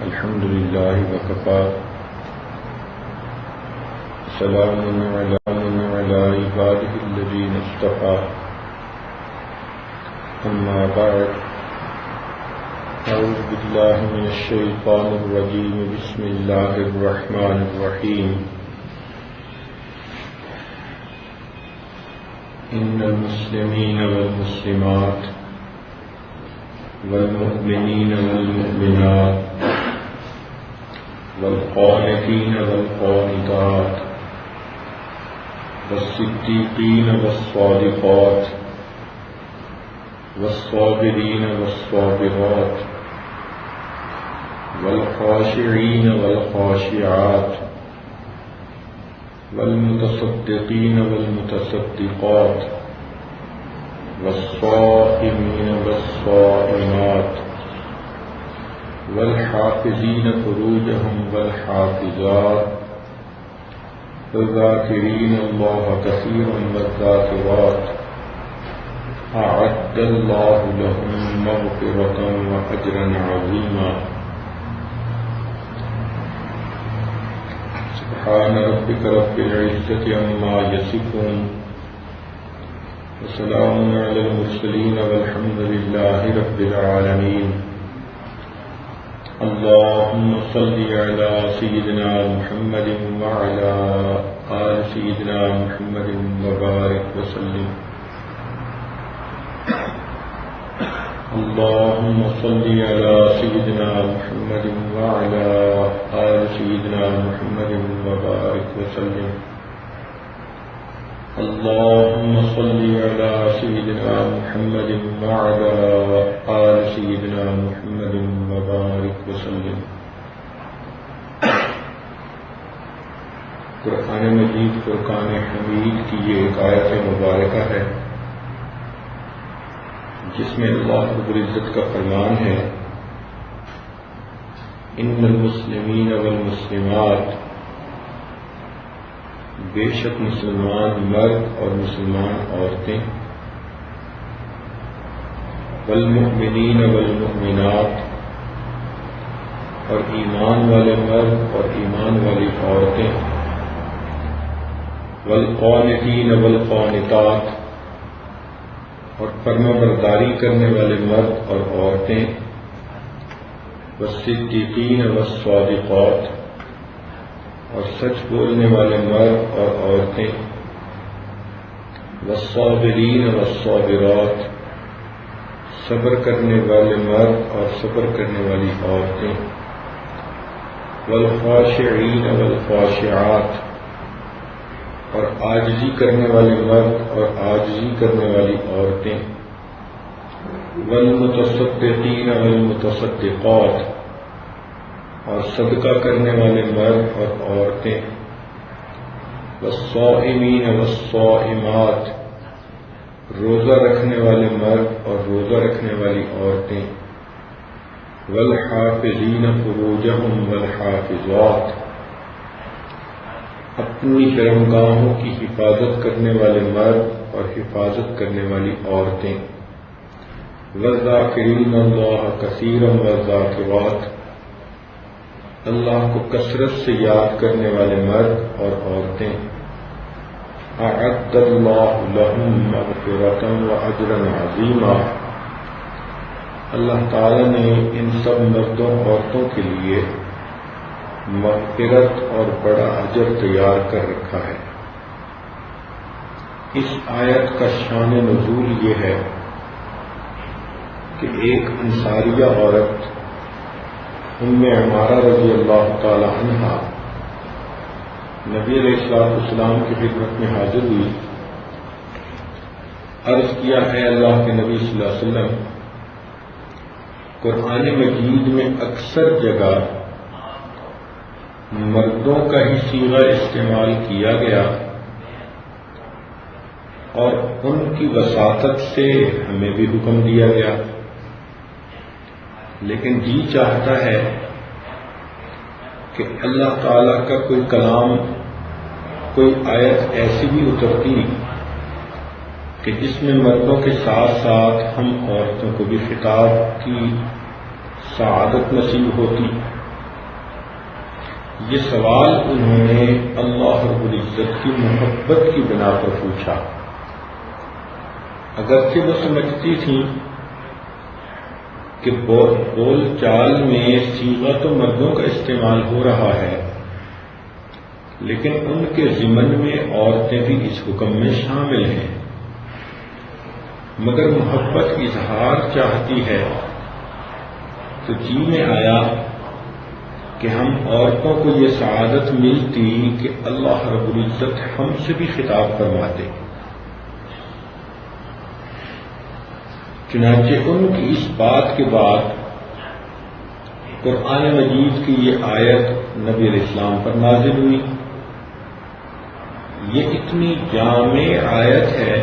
الحمد لله وكفى سلام على عباده الذين اصطفى أما بعد أعوذ بالله من الشيطان الرجيم بسم الله الرحمن الرحيم إن المسلمين والمسلمات والمؤمنين والمؤمنات والقانتين والقانتات والصديقين والصادقات والصابرين والصابرات والخاشعين والخاشعات والمتصدقين والمتصدقات والصائمين والصائمات والحافظين فروجهم والحافظات والذاكرين الله كثيرا والذاكرات أعد الله لهم مغفرة وأجرا عظيما سبحان ربك رب العزة عما يصفون وسلام على المرسلين والحمد لله رب العالمين اللهم صل على سيدنا محمد وعلى آل سيدنا محمد وبارك وسلم اللهم صل على سيدنا محمد وعلى آل سيدنا محمد وبارك وسلم اللهم صل على سيدنا محمد وعلى آل سيدنا محمد وبارك وسلم قرآن مجید فرقان حمید کی یہ ایک آیت مبارکہ ہے جس میں اللہ رب العزت کا فرمان ہے ان المسلمین والمسلمات، بے شک مسلمان مرد اور مسلمان عورتیں، والمؤمنین والمؤمنات، اور ایمان والے مرد اور ایمان والی عورتیں، والقانتین والقانتات، اور فرما برداری کرنے والے مرد اور عورتیں، والصدیقین والصادقات، اور سچ بولنے والے مرد اور عورتیں، والصابرین والصابرات، صبر کرنے والے مرد اور صبر کرنے والی عورتیں، والخاشعین والخاشعات، اور عاجزی کرنے والے مرد اور عاجزی کرنے والی عورتیں، والمتصدقین والمتصدقات، اور صدقہ کرنے والے مرد اور عورتیں، والصائمین والصائمات، روزہ رکھنے والے مرد اور روزہ رکھنے والی عورتیں، والحافظین فروجہم والحافظات، اپنی شرمگاہوں کی حفاظت کرنے والے مرد اور حفاظت کرنے والی عورتیں، والذاکرین اللہ کثیرا والذاکرات، اللہ کو کثرت سے یاد کرنے والے مرد اور عورتیں، اعد اللہ لہم مغفرۃ واجرا عظیما، اللہ تعالی نے ان سب مردوں عورتوں کے لیے مغفرت اور بڑا اجر تیار کر رکھا ہے۔ اس آیت کا شان نزول یہ ہے کہ ایک انصاریہ عورت ام عمارہ رضی اللہ تعالی عنہا نبی علیہ السلام کی خدمت میں حاضر ہوئی، عرض کیا ہے اللہ کے نبی صلی اللہ علیہ وسلم، قرآن مجید میں اکثر جگہ مردوں کا ہی صیغہ استعمال کیا گیا اور ان کی وساطت سے ہمیں بھی حکم دیا گیا، لیکن جی چاہتا ہے کہ اللہ تعالیٰ کا کوئی کلام، کوئی آیت ایسی بھی اترتی کہ جس میں مردوں کے ساتھ ساتھ ہم عورتوں کو بھی خطاب کی سعادت نصیب ہوتی یہ سوال انہوں نے اللہ رب العزت کی محبت کی بنا پر پوچھا۔ اگرچہ وہ سمجھتی تھیں کہ بول چال میں صیغہ تو مردوں کا استعمال ہو رہا ہے، لیکن ان کے ضمن میں عورتیں بھی اس حکم میں شامل ہیں، مگر محبت اظہار چاہتی ہے تو جی میں آیا کہ ہم عورتوں کو یہ سعادت ملتی کہ اللہ رب العزت ہم سے بھی خطاب فرماتے۔ چنانچہ ان کی اس بات کے بعد قرآن مجید کی یہ آیت نبی علیہ السلام پر نازل ہوئی۔ یہ اتنی جامع آیت ہے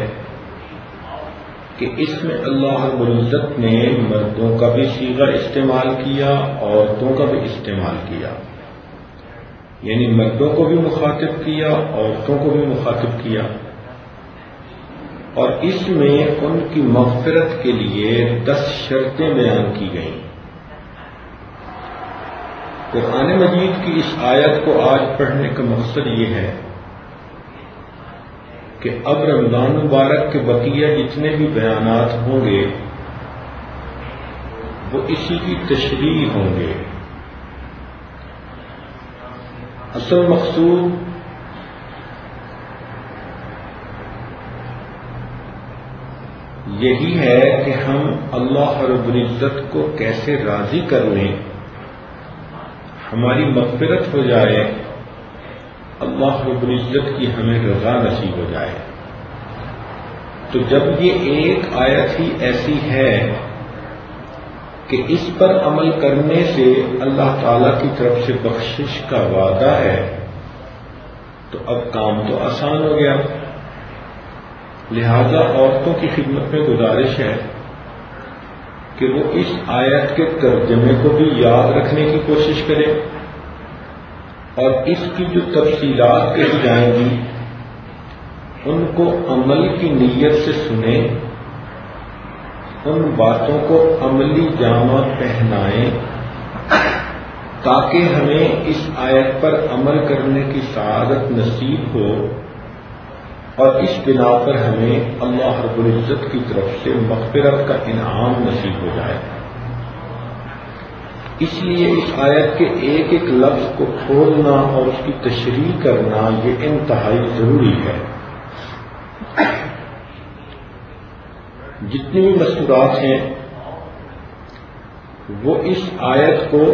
کہ اس میں اللہ رب العزت نے مردوں کا بھی صیغہ استعمال کیا، عورتوں کا بھی استعمال کیا، یعنی مردوں کو بھی مخاطب کیا، عورتوں کو بھی مخاطب کیا، اور اس میں ان کی مغفرت کے لیے 10 شرطیں بیان کی گئیں۔ قرآن مجید کی اس آیت کو آج پڑھنے کا مقصد یہ ہے کہ اب رمضان مبارک کے بقیہ جتنے بھی بیانات ہوں گے وہ اسی کی تشریح ہوں گے۔ اصل مقصود یہی ہے کہ ہم اللہ رب العزت کو کیسے راضی کر لیں، ہماری مغفرت ہو جائے، اللہ رب العزت کی ہمیں رضا نصیب ہو جائے۔ تو جب یہ ایک آیت ہی ایسی ہے کہ اس پر عمل کرنے سے اللہ تعالی کی طرف سے بخشش کا وعدہ ہے، تو اب کام تو آسان ہو گیا۔ لہذا عورتوں کی خدمت میں گزارش ہے کہ وہ اس آیت کے ترجمے کو بھی یاد رکھنے کی کوشش کریں اور اس کی جو تفصیلات کہی جائیں گی ان کو عمل کی نیت سے سنیں، ان باتوں کو عملی جامہ پہنائیں تاکہ ہمیں اس آیت پر عمل کرنے کی سعادت نصیب ہو اور اس بنا پر ہمیں اللہ رب العزت کی طرف سے مغفرت کا انعام نصیب ہو جائے۔ اس لیے اس آیت کے ایک ایک لفظ کو کھولنا اور اس کی تشریح کرنا یہ انتہائی ضروری ہے۔ جتنی بھی مستورات ہیں وہ اس آیت کو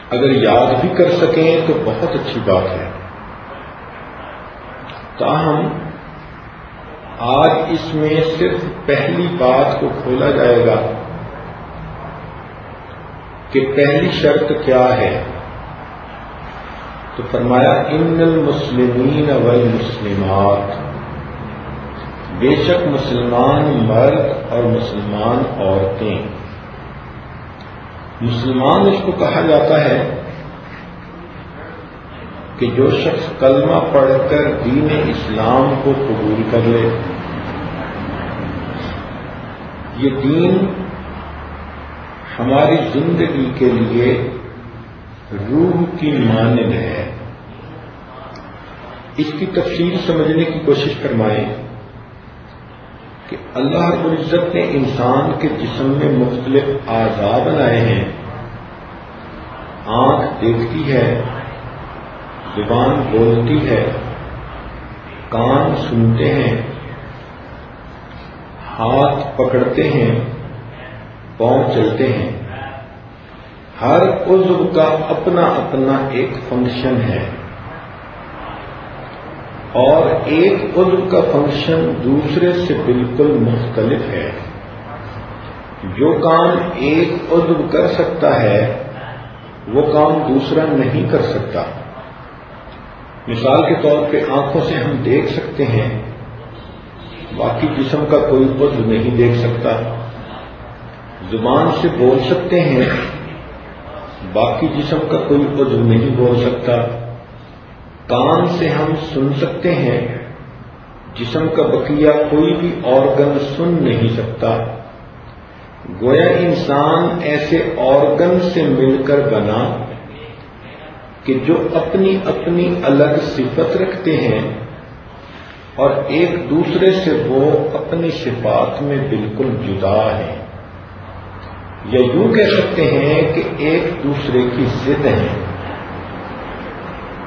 اگر یاد بھی کر سکیں تو بہت اچھی بات ہے، تاہم آج اس میں صرف پہلی بات کو کھولا جائے گا کہ پہلی شرط کیا ہے۔ تو فرمایا ان المسلمین والمسلمات، بے شک مسلمان مرد اور مسلمان عورتیں۔ مسلمان اس کو کہا جاتا ہے کہ جو شخص کلمہ پڑھ کر دین اسلام کو قبول کر لے۔ یہ دین ہماری زندگی کے لیے روح کی مانند ہے۔ اس کی تفصیل سمجھنے کی کوشش فرمائیں کہ اللہ رب العزت نے انسان کے جسم میں مختلف اعضاء بنائے ہیں۔ آنکھ دیکھتی ہے، زبان بولتی ہے، کان سنتے ہیں، ہاتھ پکڑتے ہیں، پاؤں چلتے ہیں۔ ہر عضو کا اپنا اپنا ایک فنکشن ہے اور ایک عضو کا فنکشن دوسرے سے بالکل مختلف ہے۔ جو کام ایک عضو کر سکتا ہے وہ کام دوسرا نہیں کر سکتا۔ مثال کے طور پہ آنکھوں سے ہم دیکھ سکتے ہیں، باقی جسم کا کوئی عضو نہیں دیکھ سکتا۔ زبان سے بول سکتے ہیں، باقی جسم کا کوئی عضو نہیں بول سکتا۔ کان سے ہم سن سکتے ہیں، جسم کا بقیہ کوئی بھی آرگن سن نہیں سکتا۔ گویا انسان ایسے آرگن سے مل کر بنا کہ جو اپنی اپنی الگ صفت رکھتے ہیں اور ایک دوسرے سے وہ اپنی صفات میں بالکل جدا ہیں، یا یوں کہہ سکتے ہیں کہ ایک دوسرے کی ضد ہیں،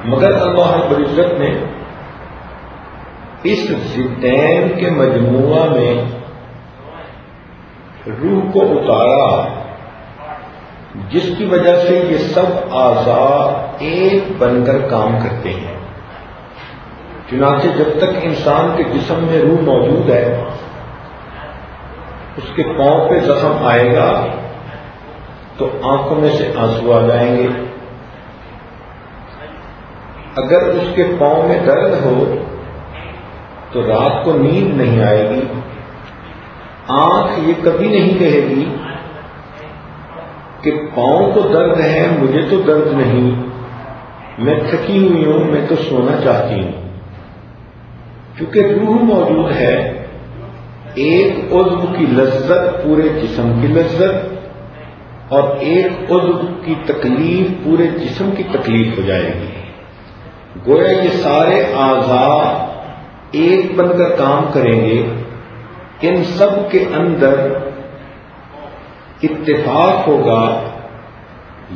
مگر اللہ رب العزت نے اس ضدین کے مجموعہ میں روح کو اتارا، جس کی وجہ سے یہ سب اعضاء ایک بن کر کام کرتے ہیں۔ چنانچہ جب تک انسان کے جسم میں روح موجود ہے، اس کے پاؤں پہ زخم آئے گا تو آنکھوں میں سے آنسو آ جائیں گے، اگر اس کے پاؤں میں درد ہو تو رات کو نیند نہیں آئے گی، آنکھ یہ کبھی نہیں کہے گی کہ پاؤں کو درد ہے، مجھے تو درد نہیں، میں تھکی ہوئی ہوں، میں تو سونا چاہتی ہوں۔ کیونکہ روح موجود ہے، ایک عضو کی لذت پورے جسم کی لذت اور ایک عضو کی تکلیف پورے جسم کی تکلیف ہو جائے گی۔ گویا یہ سارے اعضاء ایک بن کر کام کریں گے، ان سب کے اندر اتفاق ہوگا،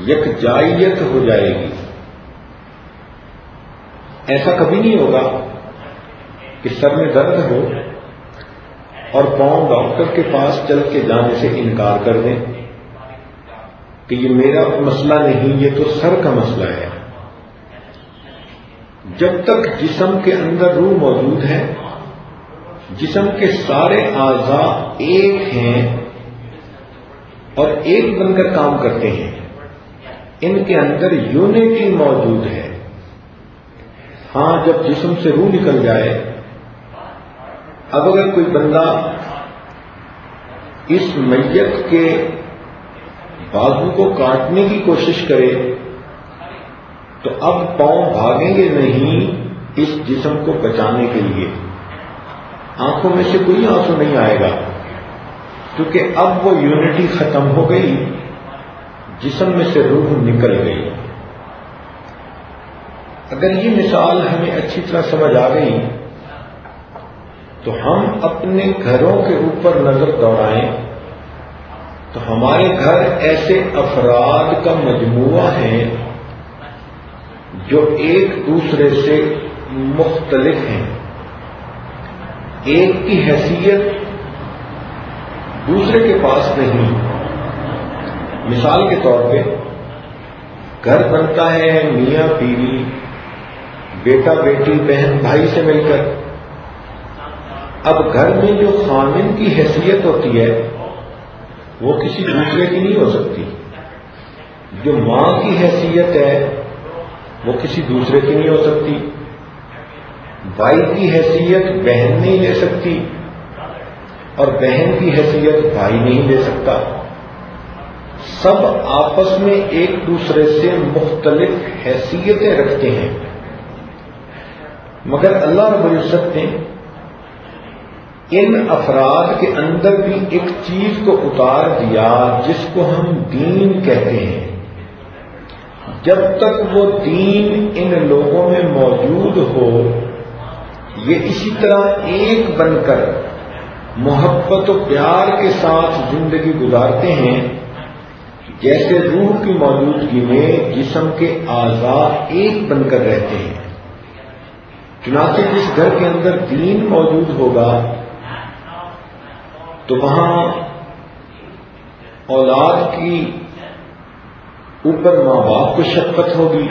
یکجائیت ہو جائے گی۔ ایسا کبھی نہیں ہوگا کہ سر میں درد ہو اور پاؤں ڈاکٹر کے پاس چل کے جانے سے انکار کر دیں کہ یہ میرا مسئلہ نہیں، یہ تو سر کا مسئلہ ہے۔ جب تک جسم کے اندر روح موجود ہے، جسم کے سارے اعضاء ایک ہیں اور ایک بن کر کام کرتے ہیں، ان کے اندر یونٹی موجود ہے۔ ہاں، جب جسم سے روح نکل جائے، اب اگر کوئی بندہ اس میت کے بازو کو کاٹنے کی کوشش کرے تو اب پاؤں بھاگیں گے نہیں اس جسم کو بچانے کے لیے، آنکھوں میں سے کوئی آنسو نہیں آئے گا، کیونکہ اب وہ یونٹی ختم ہو گئی، جسم میں سے روح نکل گئی۔ اگر یہ مثال ہمیں اچھی طرح سمجھ آ گئی تو ہم اپنے گھروں کے اوپر نظر دوڑائیں تو ہمارے گھر ایسے افراد کا مجموعہ ہیں جو ایک دوسرے سے مختلف ہیں، ایک کی حیثیت دوسرے کے پاس نہیں۔ مثال کے طور پہ گھر بنتا ہے میاں بیوی، بیٹا بیٹی، بہن بھائی سے مل کر۔ اب گھر میں جو خامن کی حیثیت ہوتی ہے وہ کسی دوسرے کی نہیں ہو سکتی، جو ماں کی حیثیت ہے وہ کسی دوسرے کی نہیں ہو سکتی، بھائی کی حیثیت بہن نہیں لے سکتی اور بہن کی حیثیت بھائی نہیں لے سکتا۔ سب آپس میں ایک دوسرے سے مختلف حیثیتیں رکھتے ہیں، مگر اللہ رب العزت نے ان افراد کے اندر بھی ایک چیز کو اتار دیا جس کو ہم دین کہتے ہیں۔ جب تک وہ دین ان لوگوں میں موجود ہو، یہ اسی طرح ایک بن کر محبت و پیار کے ساتھ زندگی گزارتے ہیں جیسے روح کی موجودگی میں جسم کے اعضاء ایک بن کر رہتے ہیں۔ چنانچہ جس گھر کے اندر دین موجود ہوگا تو وہاں اولاد کی اوپر ماں باپ کو شفقت ہوگی،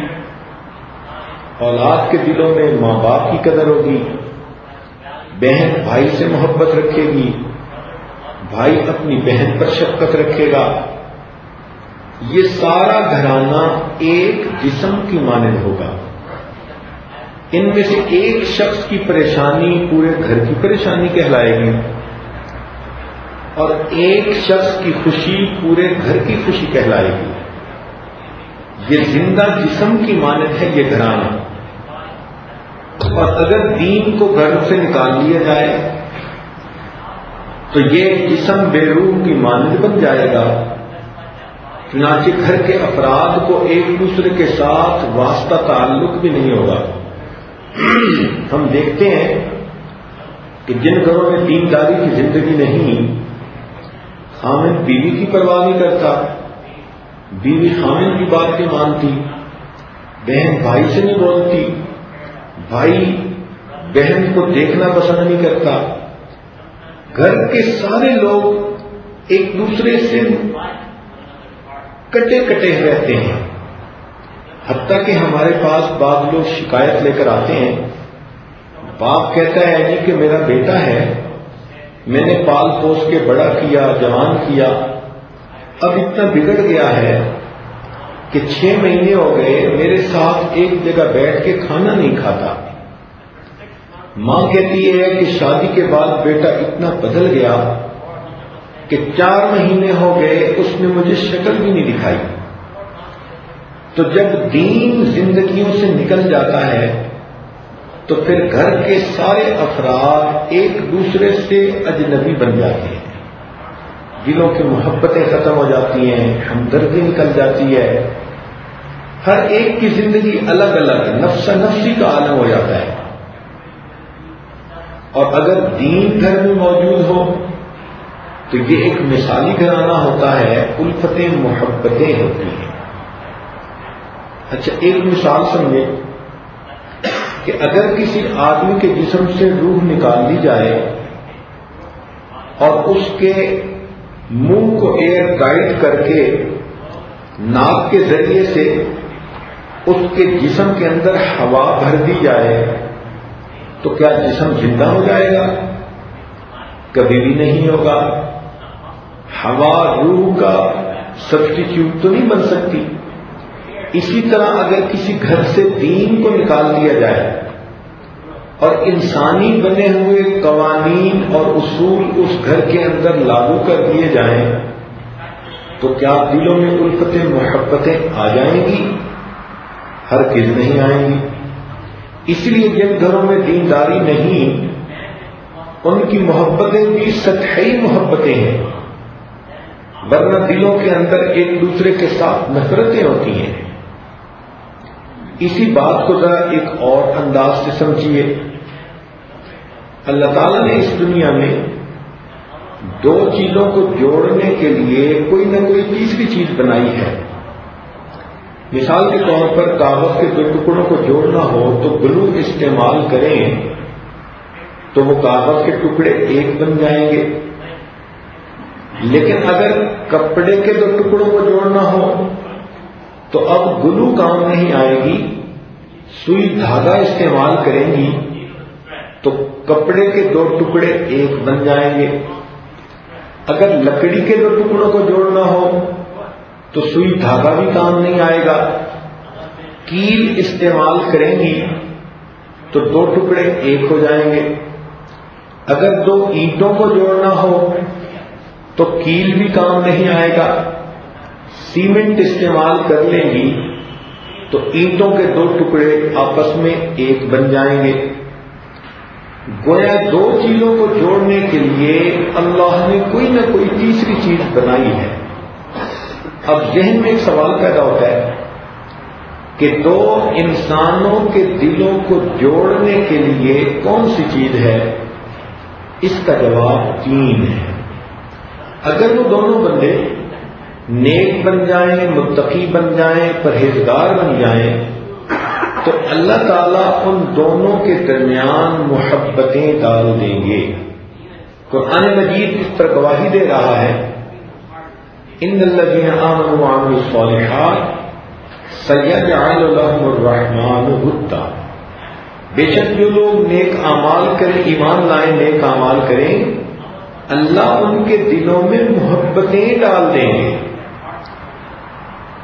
اولاد کے دلوں میں ماں باپ کی قدر ہوگی، بہن بھائی سے محبت رکھے گی، بھائی اپنی بہن پر شفقت رکھے گا۔ یہ سارا گھرانہ ایک جسم کی مانند ہوگا۔ ان میں سے ایک شخص کی پریشانی پورے گھر کی پریشانی کہلائے گی اور ایک شخص کی خوشی پورے گھر کی خوشی کہلائے گی۔ یہ زندہ جسم کی مانند ہے یہ گھرانہ، اور اگر دین کو گھر سے نکال لیا جائے تو یہ جسم بے روح کی مانند بن جائے گا، چنانچہ گھر کے افراد کو ایک دوسرے کے ساتھ واسطہ تعلق بھی نہیں ہوگا۔ ہم دیکھتے ہیں کہ جن گھروں میں دینداری کی زندگی نہیں، خامن بیوی کی پرواہ نہیں کرتا، بیوی خامن کی بات نہیں مانتی، بہن بھائی سے نہیں بولتی، بھائی بہن کو دیکھنا پسند نہیں کرتا، گھر کے سارے لوگ ایک دوسرے سے کٹے کٹے رہتے ہیں، حتیٰ کہ ہمارے پاس بعض لوگ شکایت لے کر آتے ہیں، باپ کہتا ہے جی کہ میرا بیٹا ہے، میں نے پال پوس کے بڑا کیا، جوان کیا، اب اتنا بگڑ گیا ہے کہ 6 مہینے ہو گئے میرے ساتھ ایک جگہ بیٹھ کے کھانا نہیں کھاتا۔ ماں کہتی ہے کہ شادی کے بعد بیٹا اتنا بدل گیا کہ 4 مہینے ہو گئے اس نے مجھے شکل بھی نہیں دکھائی۔ تو جب دین زندگیوں سے نکل جاتا ہے تو پھر گھر کے سارے افراد ایک دوسرے سے اجنبی بن جاتے ہیں، دلوں کی محبتیں ختم ہو جاتی ہیں، ہمدردی نکل جاتی ہے، ہر ایک کی زندگی الگ الگ نفس نفسی کا عالم ہو جاتا ہے۔ اور اگر دین گھر میں موجود ہو تو یہ ایک مثالی گھرانہ ہوتا ہے، الفتیں محبتیں ہوتی ہیں۔ اچھا ایک مثال سمجھے کہ اگر کسی آدمی کے جسم سے روح نکال لی جائے اور اس کے منہ کو ایئر ٹائٹ کر کے ناک کے ذریعے سے اس کے جسم کے اندر ہوا بھر دی جائے تو کیا جسم زندہ ہو جائے گا؟ کبھی بھی نہیں ہوگا۔ ہوا روح کا سبسٹیٹیوٹ تو نہیں بن سکتی۔ اسی طرح اگر کسی گھر سے دین کو نکال دیا جائے اور انسانی بنے ہوئے قوانین اور اصول اس گھر کے اندر لاگو کر دیے جائیں تو کیا دلوں میں الفتیں محبتیں آ جائیں گی؟ ہرگز نہیں آئیں گی۔ اس لیے جن گھروں میں دینداری نہیں ان کی محبتیں بھی سطحی محبتیں ہیں، ورنہ دلوں کے اندر ایک دوسرے کے ساتھ نفرتیں ہوتی ہیں۔ اسی بات کو ذرا ایک اور انداز سے سمجھیے۔ اللہ تعالیٰ نے اس دنیا میں 2 چیزوں کو جوڑنے کے لیے کوئی نہ کوئی تیسری چیز بنائی ہے۔ مثال کے طور پر کاغذ کے 2 ٹکڑوں کو جوڑنا ہو تو گلو استعمال کریں تو وہ کاغذ کے ٹکڑے ایک بن جائیں گے، لیکن اگر کپڑے کے 2 ٹکڑوں کو جوڑنا ہو تو اب گلو کام نہیں آئے گی، سوئی دھاگا استعمال کریں گی تو کپڑے کے 2 ٹکڑے ایک بن جائیں گے۔ اگر لکڑی کے 2 ٹکڑوں کو جوڑنا ہو تو سوئی دھاگا بھی کام نہیں آئے گا، کیل استعمال کریں گی تو 2 ٹکڑے ایک ہو جائیں گے۔ اگر 2 اینٹوں کو جوڑنا ہو تو کیل بھی کام نہیں آئے گا، سیمنٹ استعمال کر لیں گی تو اینٹوں کے 2 ٹکڑے آپس میں ایک بن جائیں گے۔ گویا 2 چیزوں کو جوڑنے کے لیے اللہ نے کوئی نہ کوئی تیسری چیز بنائی ہے۔ اب ذہن میں ایک سوال پیدا ہوتا ہے کہ 2 انسانوں کے دلوں کو جوڑنے کے لیے کون سی چیز ہے؟ اس کا جواب دین ہے۔ اگر وہ دونوں بندے نیک بن جائیں، متقی بن جائیں، پرہیزگار بن جائیں تو اللہ تعالیٰ ان دونوں کے درمیان محبتیں ڈال دیں گے۔ قرآن مجید اس پر گواہی دے رہا ہے، ان الذین آمنوا وعملوا الصالحات سیجعل لهم الرحمن ودا، بے شک جو لوگ نیک اعمال کریں، ایمان لائیں، نیک اعمال کریں، اللہ ان کے دلوں میں محبتیں ڈال دیں گے۔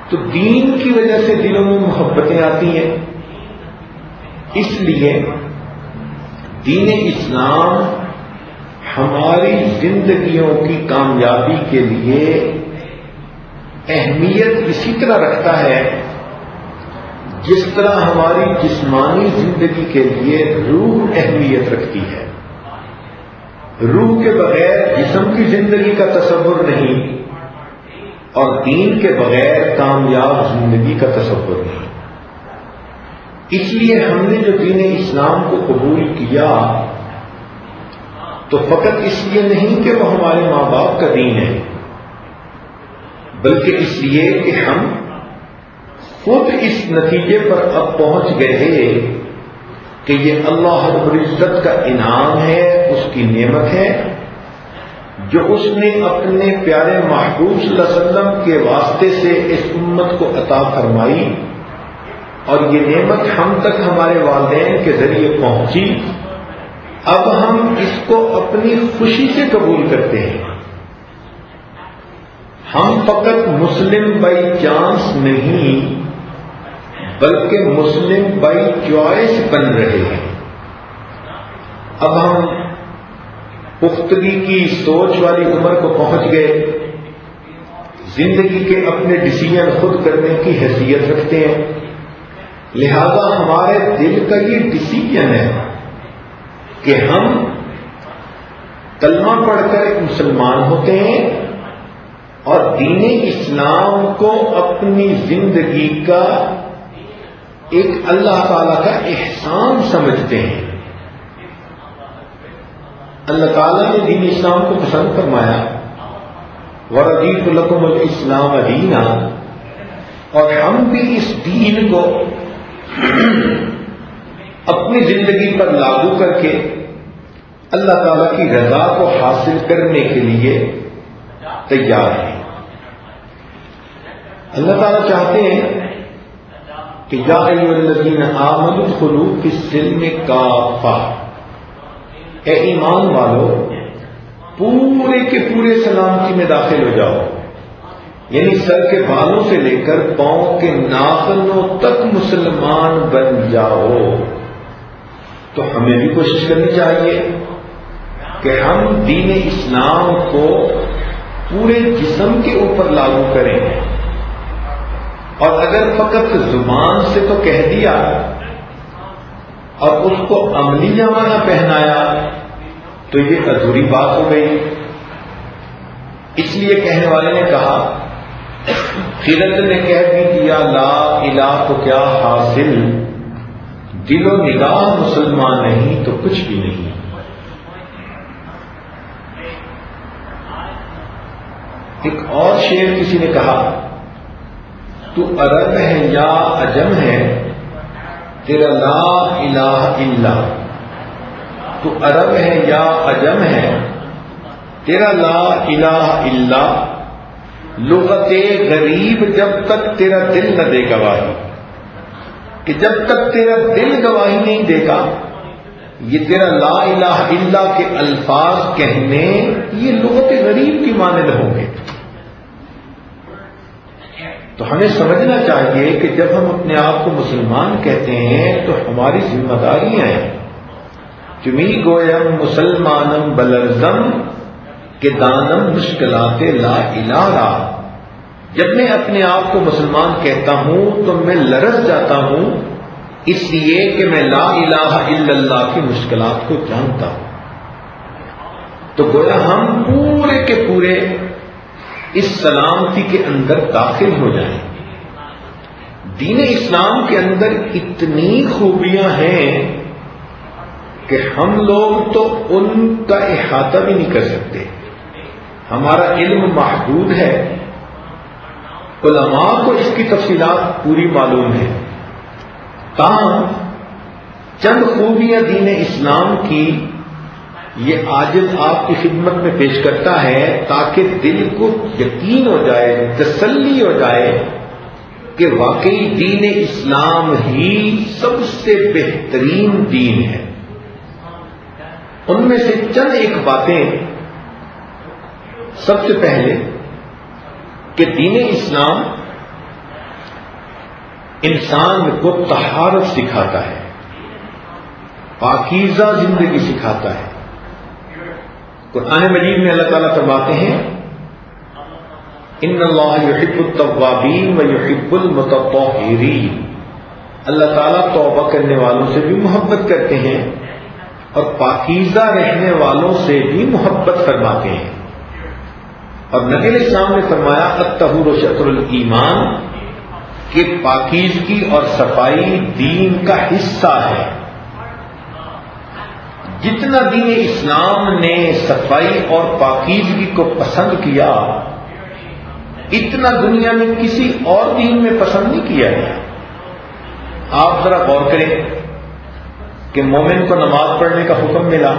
تو دین کی وجہ سے دلوں میں محبتیں آتی ہیں۔ اس لیے دین اسلام ہماری زندگیوں کی کامیابی کے لیے اہمیت اسی طرح رکھتا ہے جس طرح ہماری جسمانی زندگی کے لیے روح اہمیت رکھتی ہے۔ روح کے بغیر جسم کی زندگی کا تصور نہیں، اور دین کے بغیر کامیاب زندگی کا تصور نہیں۔ اس لیے ہم نے جو دین اسلام کو قبول کیا تو فقط اس لیے نہیں کہ وہ ہمارے ماں باپ کا دین ہے، بلکہ اس لیے کہ ہم خود اس نتیجے پر اب پہنچ گئے ہیں کہ یہ اللہ رب العزت کا انعام ہے، اس کی نعمت ہے جو اس نے اپنے پیارے محبوب صلی اللہ علیہ وسلم کے واسطے سے اس امت کو عطا فرمائی، اور یہ نعمت ہم تک ہمارے والدین کے ذریعے پہنچی۔ اب ہم اس کو اپنی خوشی سے قبول کرتے ہیں۔ ہم فقط مسلم بائی چانس نہیں بلکہ مسلم بائی چوائس بن رہے ہیں۔ اب ہم پختگی کی سوچ والی عمر کو پہنچ گئے، زندگی کے اپنے ڈیسیژن خود کرنے کی حیثیت رکھتے ہیں، لہذا ہمارے دل کا یہ ڈیسیژن ہے کہ ہم کلمہ پڑھ کر مسلمان ہوتے ہیں اور دین اسلام کو اپنی زندگی کا ایک اللہ تعالی کا احسان سمجھتے ہیں۔ اللہ تعالیٰ نے دین اسلام کو پسند فرمایا، وَرَضِيتُ لَكُمُ الْإِسْلَامَ دِينًا، اور ہم بھی اس دین کو اپنی زندگی پر لاگو کر کے اللہ تعالیٰ کی رضا کو حاصل کرنے کے لیے تیار ہیں۔ اللہ تعالیٰ چاہتے ہیں کہ یا ایھا الذین آمنوا ادخلوا فی السلم کافہ، اے ایمان والو پورے کے پورے سلامتی میں داخل ہو جاؤ، یعنی سر کے بالوں سے لے کر پاؤں کے ناخنوں تک مسلمان بن جاؤ۔ تو ہمیں بھی کوشش کرنی چاہیے کہ ہم دین اسلام کو پورے جسم کے اوپر لاگو کریں، اور اگر فقط زبان سے تو کہہ دیا اور اس کو عملی جامہ نہ پہنایا تو یہ ادھوری بات ہو گئی۔ اس لیے کہنے والے نے کہا، خلت نے کہہ بھی دیا لا الہ تو کیا حاصل، دل و نگاہ مسلمان نہیں تو کچھ بھی نہیں۔ ایک اور شعر کسی نے کہا، تو عرب ہے یا عجم ہے تیرا لا الہ الا، تو عرب ہے یا عجم ہے تیرا لا الہ الا، لغت غریب جب تک تیرا دل نہ دے گواہی، کہ جب تک تیرا دل گواہی نہیں دے گا یہ تیرا لا الہ الا کے الفاظ کہنے یہ لغت غریب کی مانند ہوں گے۔ تو ہمیں سمجھنا چاہیے کہ جب ہم اپنے آپ کو مسلمان کہتے ہیں تو ہماری ذمہ داریاں ہیں۔ چمی گویم مسلمانم بلرزم کہ دانم مشکلات لا الہ را، جب میں اپنے آپ کو مسلمان کہتا ہوں تو میں لرز جاتا ہوں، اس لیے کہ میں لا الہ الا اللہ کی مشکلات کو جانتا ہوں۔ تو گویا ہم پورے کے پورے اس سلامتی کے اندر داخل ہو جائیں۔ دین اسلام کے اندر اتنی خوبیاں ہیں کہ ہم لوگ تو ان کا احاطہ بھی نہیں کر سکتے۔ ہمارا علم محدود ہے، علماء کو اس کی تفصیلات پوری معلوم ہے، تاہم چند خوبیاں دین اسلام کی یہ عاجز آپ کی خدمت میں پیش کرتا ہے تاکہ دل کو یقین ہو جائے، تسلی ہو جائے کہ واقعی دین اسلام ہی سب سے بہترین دین ہے۔ ان میں سے چند ایک باتیں، سب سے پہلے کہ دین اسلام انسان کو طہارت سکھاتا ہے، پاکیزہ زندگی سکھاتا ہے۔ قرآن مجید میں اللہ تعالیٰ فرماتے ہیں ان اللہ یحب التوابین ویحب المتطہرین، اللہ تعالیٰ توبہ کرنے والوں سے بھی محبت کرتے ہیں اور پاکیزہ رہنے والوں سے بھی محبت فرماتے ہیں۔ اور نبی علیہ السلام نے فرمایا الطہور شطر الایمان، کہ پاکیزگی اور صفائی دین کا حصہ ہے۔ جتنا دین اسلام نے صفائی اور پاکیزگی کو پسند کیا، اتنا دنیا میں کسی اور دین میں پسند نہیں کیا گیا۔ آپ ذرا غور کریں کہ مومن کو نماز پڑھنے کا حکم ملا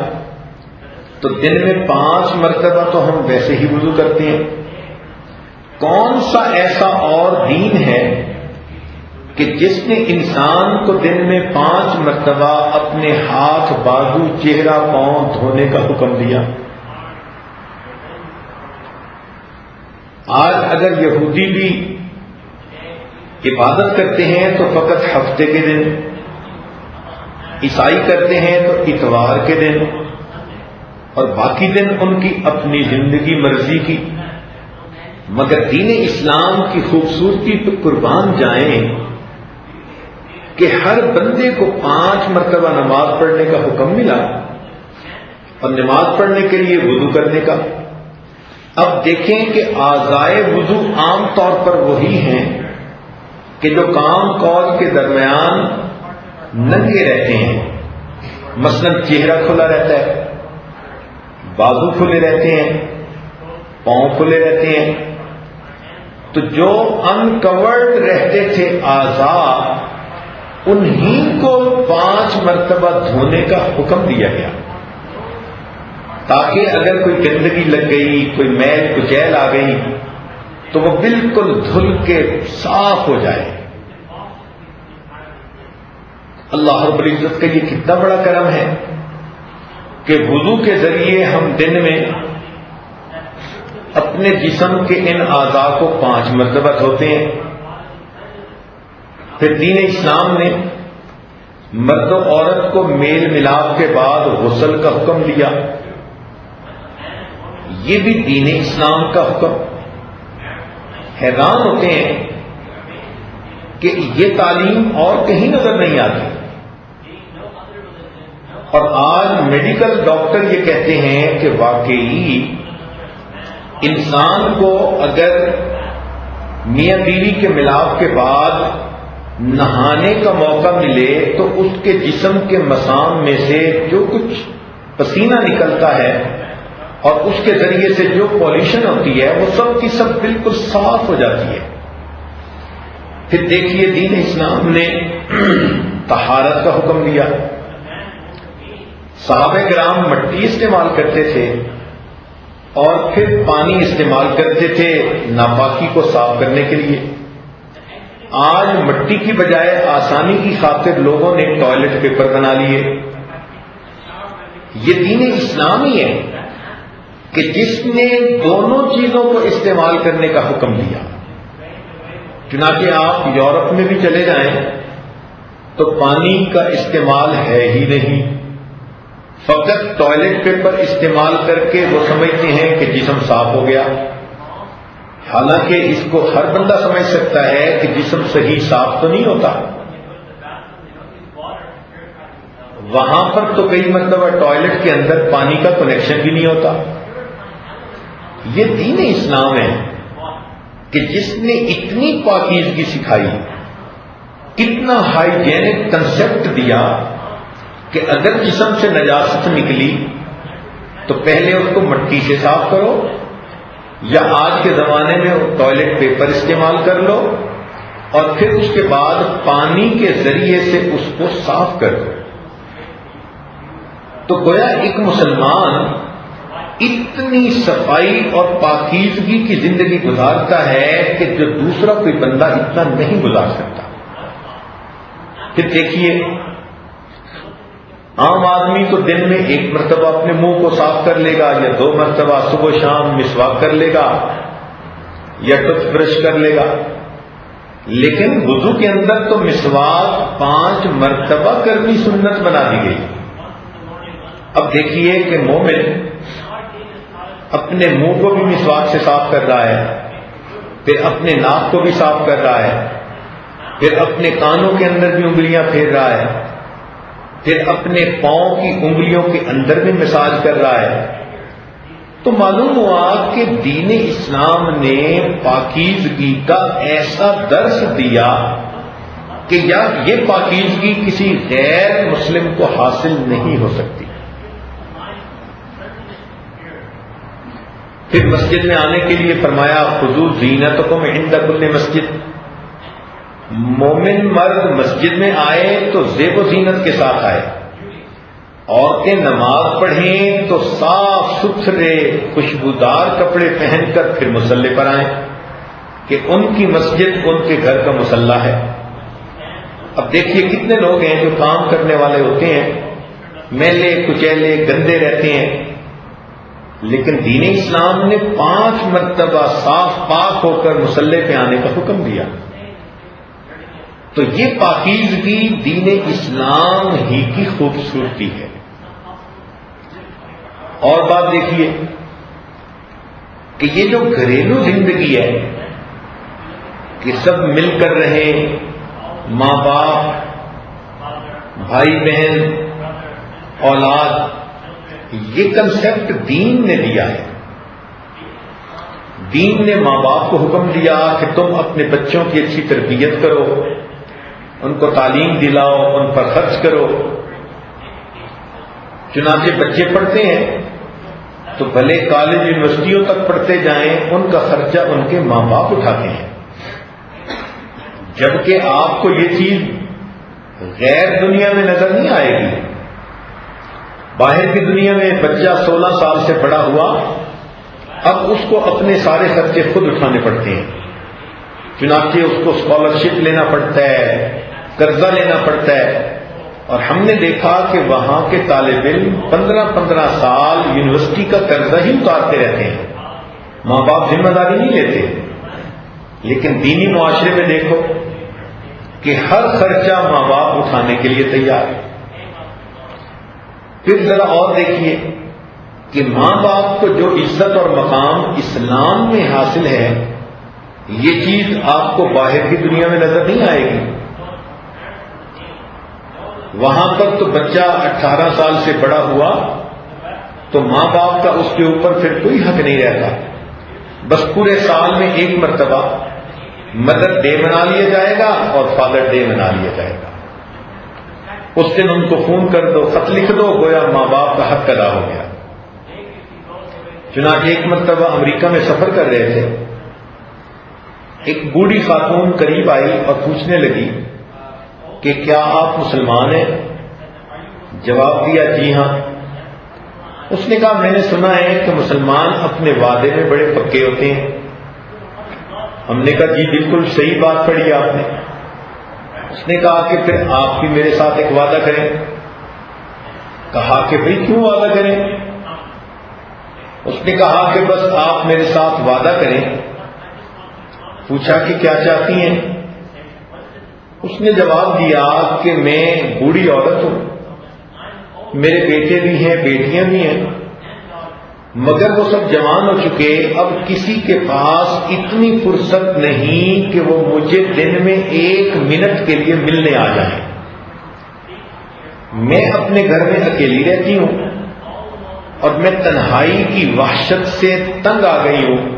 تو دن میں 5 مرتبہ تو ہم ویسے ہی وضو کرتے ہیں۔ کون سا ایسا اور دین ہے کہ جس نے انسان کو دن میں 5 مرتبہ اپنے ہاتھ، بازو، چہرہ، پاؤں دھونے کا حکم دیا؟ آج اگر یہودی بھی عبادت کرتے ہیں تو فقط ہفتے کے دن، عیسائی کرتے ہیں تو اتوار کے دن، اور باقی دن ان کی اپنی زندگی مرضی کی۔ مگر دین اسلام کی خوبصورتی پہ قربان جائیں کہ ہر بندے کو 5 مرتبہ نماز پڑھنے کا حکم ملا، اور نماز پڑھنے کے لیے وضو کرنے کا۔ اب دیکھیں کہ اعضائے وضو عام طور پر وہی ہیں کہ جو کام کاج کے درمیان ننگے رہتے ہیں، مثلا چہرہ کھلا رہتا ہے، بازو کھلے رہتے ہیں، پاؤں کھلے رہتے ہیں۔ تو جو انکورڈ رہتے تھے اعضاء، انہی کو 5 مرتبہ دھونے کا حکم دیا گیا، تاکہ اگر کوئی گندگی لگ گئی، کوئی میل کچیل آ گئی تو وہ بالکل دھل کے صاف ہو جائے۔ اللہ رب العزت کا یہ کتنا بڑا کرم ہے کہ وضو کے ذریعے ہم دن میں اپنے جسم کے ان اعضاء کو 5 مرتبہ دھوتے ہیں۔ پھر دین اسلام نے مرد و عورت کو میل ملاپ کے بعد غسل کا حکم دیا، یہ بھی دین اسلام کا حکم۔ حیران ہوتے ہیں کہ یہ تعلیم اور کہیں نظر نہیں آتی، اور آج میڈیکل ڈاکٹر یہ کہتے ہیں کہ واقعی انسان کو اگر میاں بیوی کے ملاپ کے بعد نہانے کا موقع ملے تو اس کے جسم کے مسام میں سے جو کچھ پسینہ نکلتا ہے اور اس کے ذریعے سے جو پالوشن ہوتی ہے وہ سب کی سب بالکل صاف ہو جاتی ہے۔ پھر دیکھیے دین اسلام نے طہارت کا حکم دیا۔ صحابہ کرام مٹی استعمال کرتے تھے اور پھر پانی استعمال کرتے تھے ناپاکی کو صاف کرنے کے لیے۔ آج مٹی کی بجائے آسانی کی خاطر لوگوں نے ٹوائلٹ پیپر بنا لیے۔ یہ دین اسلام ہی ہے کہ جس نے دونوں چیزوں کو استعمال کرنے کا حکم دیا۔ چنانچہ آپ یورپ میں بھی چلے جائیں تو پانی کا استعمال ہے ہی نہیں، فقط ٹوائلٹ پیپر استعمال کر کے وہ سمجھتے ہیں کہ جسم صاف ہو گیا، حالانکہ اس کو ہر بندہ سمجھ سکتا ہے کہ جسم صحیح صاف تو نہیں ہوتا۔ وہاں پر تو کئی مرتبہ ٹوائلٹ کے اندر پانی کا کنیکشن بھی نہیں ہوتا۔ یہ دین اسلام ہے کہ جس نے اتنی پاکیزگی سکھائی، کتنا ہائیجینک کنسپٹ دیا کہ اگر جسم سے نجاست نکلی تو پہلے اس کو مٹی سے صاف کرو، یا آج کے زمانے میں ٹوائلٹ پیپر استعمال کر لو، اور پھر اس کے بعد پانی کے ذریعے سے اس کو صاف کر دو۔ تو گویا ایک مسلمان اتنی صفائی اور پاکیزگی کی زندگی گزارتا ہے کہ جو دوسرا کوئی بندہ اتنا نہیں گزار سکتا۔ پھر دیکھیے عام آدمی تو دن میں 1 مرتبہ اپنے منہ کو صاف کر لے گا، یا 2 مرتبہ صبح شام مسواک کر لے گا، یا ٹوتھ برش کر لے گا، لیکن وضو کے اندر تو مسواک 5 مرتبہ کرنی سنت بنا دی گئی۔ اب دیکھیے کہ مومن اپنے منہ کو بھی مسواک سے صاف کر رہا ہے، پھر اپنے ناک کو بھی صاف کر رہا ہے، پھر اپنے کانوں کے اندر بھی انگلیاں پھیر رہا ہے، پھر اپنے پاؤں کی انگلیوں کے اندر بھی مساج کر رہا ہے، تو معلوم ہوا کہ دین اسلام نے پاکیزگی کا ایسا درس دیا کہ یہ پاکیزگی کسی غیر مسلم کو حاصل نہیں ہو سکتی. پھر مسجد میں آنے کے لیے فرمایا خذوا زینتکم عند کل مسجد. مومن مرد مسجد میں آئے تو زیب و زینت کے ساتھ آئے. عورتیں نماز پڑھیں تو صاف ستھرے خوشبودار کپڑے پہن کر پھر مصلی پر آئیں کہ ان کی مسجد ان کے گھر کا مصلی ہے. اب دیکھیے کتنے لوگ ہیں جو کام کرنے والے ہوتے ہیں، میلے کچیلے گندے رہتے ہیں، لیکن دین اسلام نے 5 مرتبہ صاف پاک ہو کر مصلی پہ آنے کا حکم دیا. تو یہ پاکیزگی دین اسلام ہی کی خوبصورتی ہے. اور بات دیکھیے کہ یہ جو گھریلو زندگی ہے کہ سب مل کر رہے، ماں باپ، بھائی بہن، اولاد، یہ کنسیپٹ دین نے دیا ہے. دین نے ماں باپ کو حکم دیا کہ تم اپنے بچوں کی اچھی تربیت کرو، ان کو تعلیم دلاؤ، ان پر خرچ کرو. چنانچہ بچے پڑھتے ہیں تو بھلے کالج یونیورسٹیوں تک پڑھتے جائیں، ان کا خرچہ ان کے ماں باپ اٹھاتے ہیں. جبکہ آپ کو یہ چیز غیر دنیا میں نظر نہیں آئے گی. باہر کی دنیا میں بچہ 16 سال سے بڑا ہوا، اب اس کو اپنے سارے خرچے خود اٹھانے پڑتے ہیں. چنانچہ اس کو اسکالرشپ لینا پڑتا ہے، قرضہ لینا پڑتا ہے. اور ہم نے دیکھا کہ وہاں کے طالب علم 15 سال یونیورسٹی کا قرضہ ہی اتارتے رہتے ہیں، ماں باپ ذمہ داری نہیں لیتے. لیکن دینی معاشرے میں دیکھو کہ ہر خرچہ ماں باپ اٹھانے کے لیے تیار ہے. پھر ذرا اور دیکھیے کہ ماں باپ کو جو عزت اور مقام اسلام میں حاصل ہے، یہ چیز آپ کو باہر کی دنیا میں نظر نہیں آئے گی. وہاں پر تو بچہ 18 سال سے بڑا ہوا تو ماں باپ کا اس کے اوپر پھر کوئی حق نہیں رہتا. بس پورے سال میں ایک مرتبہ مدر ڈے منا لیا جائے گا اور فادر ڈے منا لیا جائے گا. اس دن ان کو فون کر دو، خط لکھ دو، گویا ماں باپ کا حق ادا ہو گیا. چنانچہ ایک مرتبہ امریکہ میں سفر کر رہے تھے، ایک بوڑھی خاتون قریب آئی اور پوچھنے لگی کہ کیا آپ مسلمان ہیں؟ جواب دیا جی ہاں. اس نے کہا میں نے سنا ہے کہ مسلمان اپنے وعدے میں بڑے پکے ہوتے ہیں. ہم نے کہا جی بالکل صحیح بات پڑھی آپ نے. اس نے کہا کہ پھر آپ بھی میرے ساتھ ایک وعدہ کریں. کہا کہ بھئی کیوں وعدہ کریں؟ اس نے کہا کہ بس آپ میرے ساتھ وعدہ کریں. پوچھا کہ کیا چاہتی ہیں؟ اس نے جواب دیا کہ میں بوڑھی عورت ہوں، میرے بیٹے بھی ہیں، بیٹیاں بھی ہیں، مگر وہ سب جوان ہو چکے. اب کسی کے پاس اتنی فرصت نہیں کہ وہ مجھے دن میں 1 منٹ کے لیے ملنے آ جائیں. میں اپنے گھر میں اکیلی رہتی ہوں اور میں تنہائی کی وحشت سے تنگ آ گئی ہوں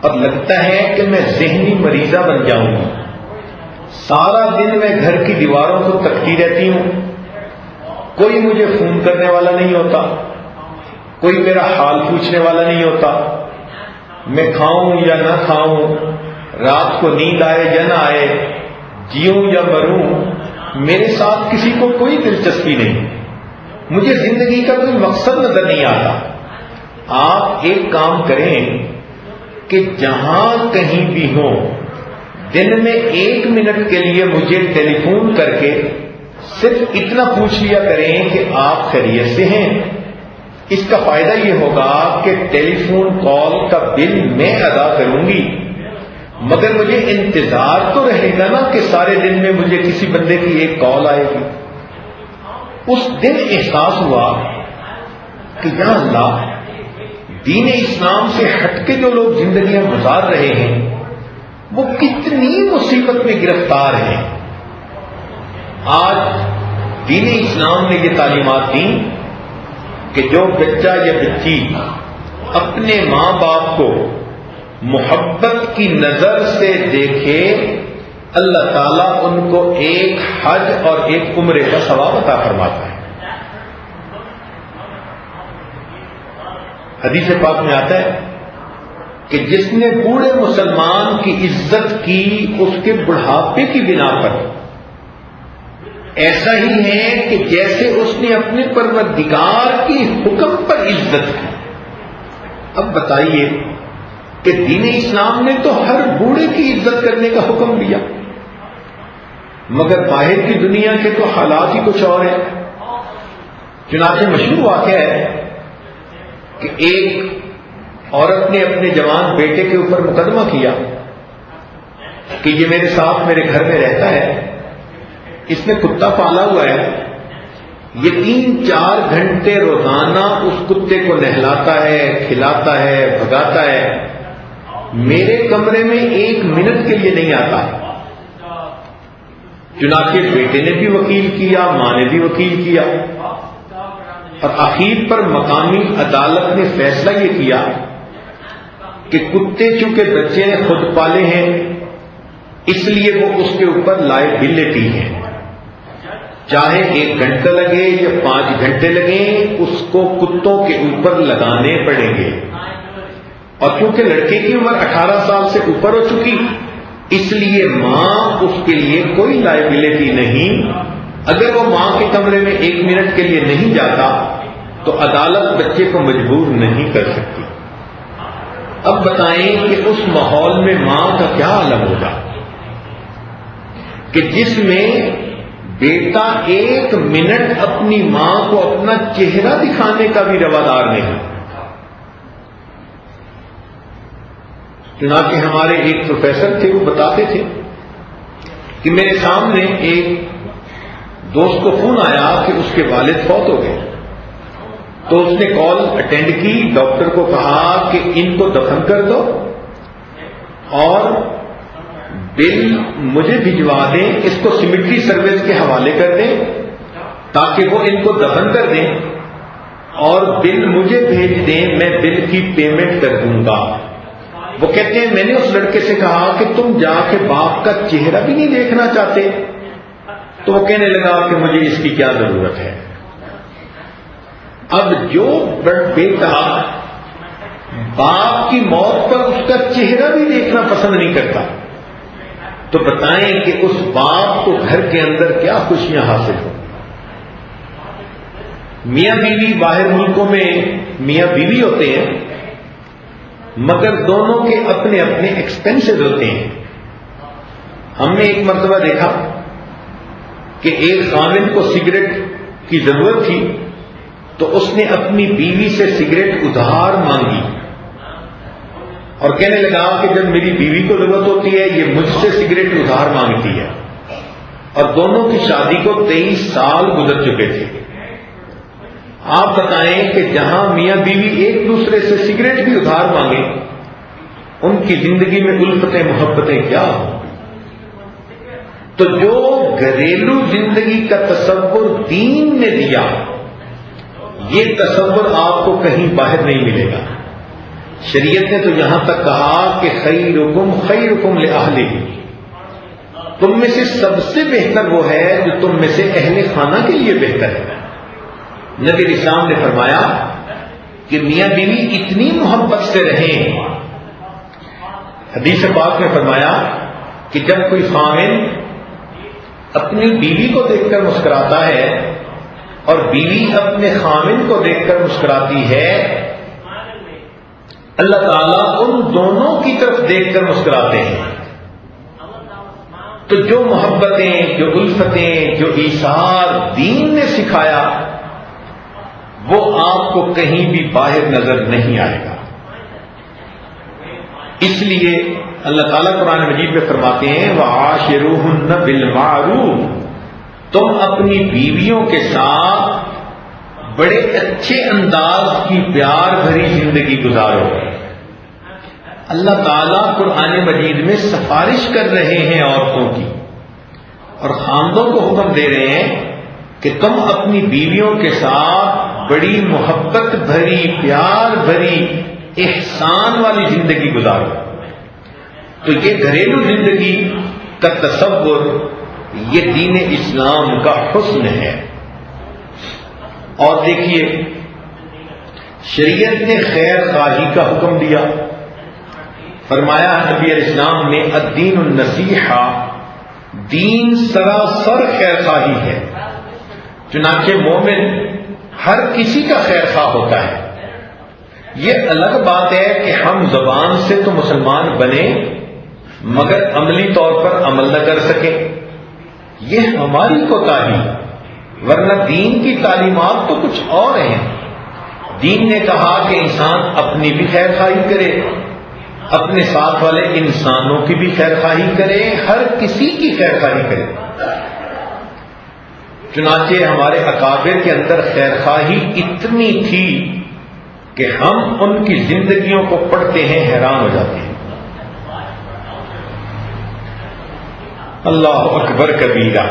اور لگتا ہے کہ میں ذہنی مریضہ بن جاؤں گی. سارا دن میں گھر کی دیواروں کو تکتی رہتی ہوں، کوئی مجھے فون کرنے والا نہیں ہوتا، کوئی میرا حال پوچھنے والا نہیں ہوتا. میں کھاؤں یا نہ کھاؤں، رات کو نیند آئے یا نہ آئے، جیوں یا مروں، میرے ساتھ کسی کو کوئی دلچسپی نہیں. مجھے زندگی کا کوئی مقصد نظر نہیں آتا. آپ ایک کام کریں کہ جہاں کہیں بھی ہوں دن میں 1 منٹ کے لیے مجھے ٹیلی فون کر کے صرف اتنا پوچھ لیا کریں کہ آپ خیریت سے ہیں. اس کا فائدہ یہ ہوگا کہ ٹیلی فون کال کا بل میں ادا کروں گی، مگر مجھے انتظار تو رہے گا نا کہ سارے دن میں مجھے کسی بندے کی ایک کال آئے گی. اس دن احساس ہوا کہ یا اللہ، دین اسلام سے ہٹ کے جو لوگ زندگیاں گزار رہے ہیں وہ کتنی مصیبت میں گرفتار ہیں. آج دین اسلام نے یہ تعلیمات دی کہ جو بچہ یا بچی اپنے ماں باپ کو محبت کی نظر سے دیکھے، اللہ تعالیٰ ان کو ایک حج اور ایک عمرے کا ثواب عطا فرماتا ہے۔ حدیث پاک میں آتا ہے کہ جس نے بوڑھے مسلمان کی عزت کی اس کے بڑھاپے کی بنا پر، ایسا ہی ہے کہ جیسے اس نے اپنے پروردگار کی حکم پر عزت کی۔ اب بتائیے کہ دین اسلام نے تو ہر بوڑھے کی عزت کرنے کا حکم دیا، مگر باہر کی دنیا کے تو حالات ہی کچھ اور ہیں۔ چنانچہ مشہور واقعہ ہے کہ ایک عورت نے اپنے جوان بیٹے کے اوپر مقدمہ کیا کہ یہ میرے ساتھ میرے گھر میں رہتا ہے، اس نے کتا پالا ہوا ہے، یہ 3-4 گھنٹے روزانہ اس کتے کو نہلاتا ہے، کھلاتا ہے، بھگاتا ہے، میرے کمرے میں 1 منٹ کے لیے نہیں آتا۔ چنانچہ بیٹے نے بھی وکیل کیا، ماں نے بھی وکیل کیا، اور آخر پر مقامی عدالت نے فیصلہ یہ کیا کہ کتے چونکہ بچے نے خود پالے ہیں اس لیے وہ اس کے اوپر لائبلٹی ہے، چاہے 1 گھنٹہ لگے یا 5 گھنٹے لگیں اس کو کتوں کے اوپر لگانے پڑیں گے۔ اور چونکہ لڑکے کی عمر 18 سال سے اوپر ہو چکی اس لیے ماں اس کے لیے کوئی لائبلٹی نہیں، اگر وہ ماں کے کمرے میں 1 منٹ کے لیے نہیں جاتا تو عدالت بچے کو مجبور نہیں کر سکتی۔ اب بتائیں کہ اس ماحول میں ماں کا کیا عالم ہوگا کہ جس میں بیٹا 1 منٹ اپنی ماں کو اپنا چہرہ دکھانے کا بھی روادار نہیں۔ چنانچہ ہمارے ایک پروفیسر تھے، وہ بتاتے تھے کہ میرے سامنے ایک دوست کو فون آیا کہ اس کے والد فوت ہو گئے، تو اس نے کال اٹینڈ کی، ڈاکٹر کو کہا کہ ان کو دفن کر دو اور بل مجھے بھجوا دیں، اس کو سیمیٹری سروس کے حوالے کر دیں تاکہ وہ ان کو دفن کر دیں اور بل مجھے بھیج دیں، میں بل کی پیمنٹ کر دوں گا۔ وہ کہتے ہیں میں نے اس لڑکے سے کہا کہ تم جا کے باپ کا چہرہ بھی نہیں دیکھنا چاہتے؟ تو وہ کہنے لگا کہ مجھے اس کی کیا ضرورت ہے۔ اب جو بیٹا باپ کی موت پر اس کا چہرہ بھی دیکھنا پسند نہیں کرتا تو بتائیں کہ اس باپ کو گھر کے اندر کیا خوشیاں حاصل ہوں۔ میاں بیوی باہر ملکوں میں میاں بیوی ہوتے ہیں مگر دونوں کے اپنے اپنے ایکسپینسز ہوتے ہیں۔ ہم نے ایک مرتبہ دیکھا کہ ایک خاوند کو سگریٹ کی ضرورت تھی تو اس نے اپنی بیوی سے سگریٹ ادھار مانگی اور کہنے لگا کہ جب میری بیوی کو ضرورت ہوتی ہے یہ مجھ سے سگریٹ ادھار مانگتی ہے، اور دونوں کی شادی کو 23 سال گزر چکے تھے۔ آپ بتائیں کہ جہاں میاں بیوی ایک دوسرے سے سگریٹ بھی ادھار مانگے ان کی زندگی میں الفتیں محبتیں کیا ہوں۔ تو جو گھریلو زندگی کا تصور دین نے دیا یہ تصور آپ کو کہیں باہر نہیں ملے گا۔ شریعت نے تو یہاں تک کہا کہ خیرکم خیرکم لأہلہ، تم میں سے سب سے بہتر وہ ہے جو تم میں سے اہل خانہ کے لیے بہتر ہے۔ نبی اسلام نے فرمایا کہ میاں بیوی اتنی محبت سے رہیں، حدیث پاک میں فرمایا کہ جب کوئی خاوند اپنی بیوی کو دیکھ کر مسکراتا ہے اور بیوی اپنے خاوند کو دیکھ کر مسکراتی ہے اللہ تعالیٰ ان دونوں کی طرف دیکھ کر مسکراتے ہیں۔ تو جو محبتیں، جو الفتیں، جو ایثار دین نے سکھایا وہ آپ کو کہیں بھی باہر نظر نہیں آئے گا۔ اس لیے اللہ تعالیٰ قرآن مجید میں فرماتے ہیں وَعَاشِرُوهُنَّ بِالْمَعْرُوفِ، تم اپنی بیویوں کے ساتھ بڑے اچھے انداز کی پیار بھری زندگی گزارو۔ اللہ تعالیٰ قرآن مجید میں سفارش کر رہے ہیں عورتوں کی اور خاندوں کو حکم دے رہے ہیں کہ تم اپنی بیویوں کے ساتھ بڑی محبت بھری، پیار بھری احسان والی زندگی گزارو. تو یہ گھریلو زندگی کا تصور یہ دین اسلام کا حسن ہے. اور دیکھیے شریعت نے خیر خواہی کا حکم دیا. فرمایا نبی علیہ السلام نے الدین النصیحہ، دین سراسر خیر خواہی ہے. چنانچہ مومن ہر کسی کا خیر خواہ ہوتا ہے. یہ الگ بات ہے کہ ہم زبان سے تو مسلمان بنے مگر عملی طور پر عمل نہ کر سکیں، یہ ہماری کوتاہی. ورنہ دین کی تعلیمات تو کچھ اور ہیں. دین نے کہا کہ انسان اپنی بھی خیر خواہی کرے، اپنے ساتھ والے انسانوں کی بھی خیر خواہی کرے، ہر کسی کی خیر خواہی کرے. چنانچہ ہمارے اکابر کے اندر خیر خواہی اتنی تھی کہ ہم ان کی زندگیوں کو پڑھتے ہیں حیران ہو جاتے ہیں. اللہ اکبر کبیرہ.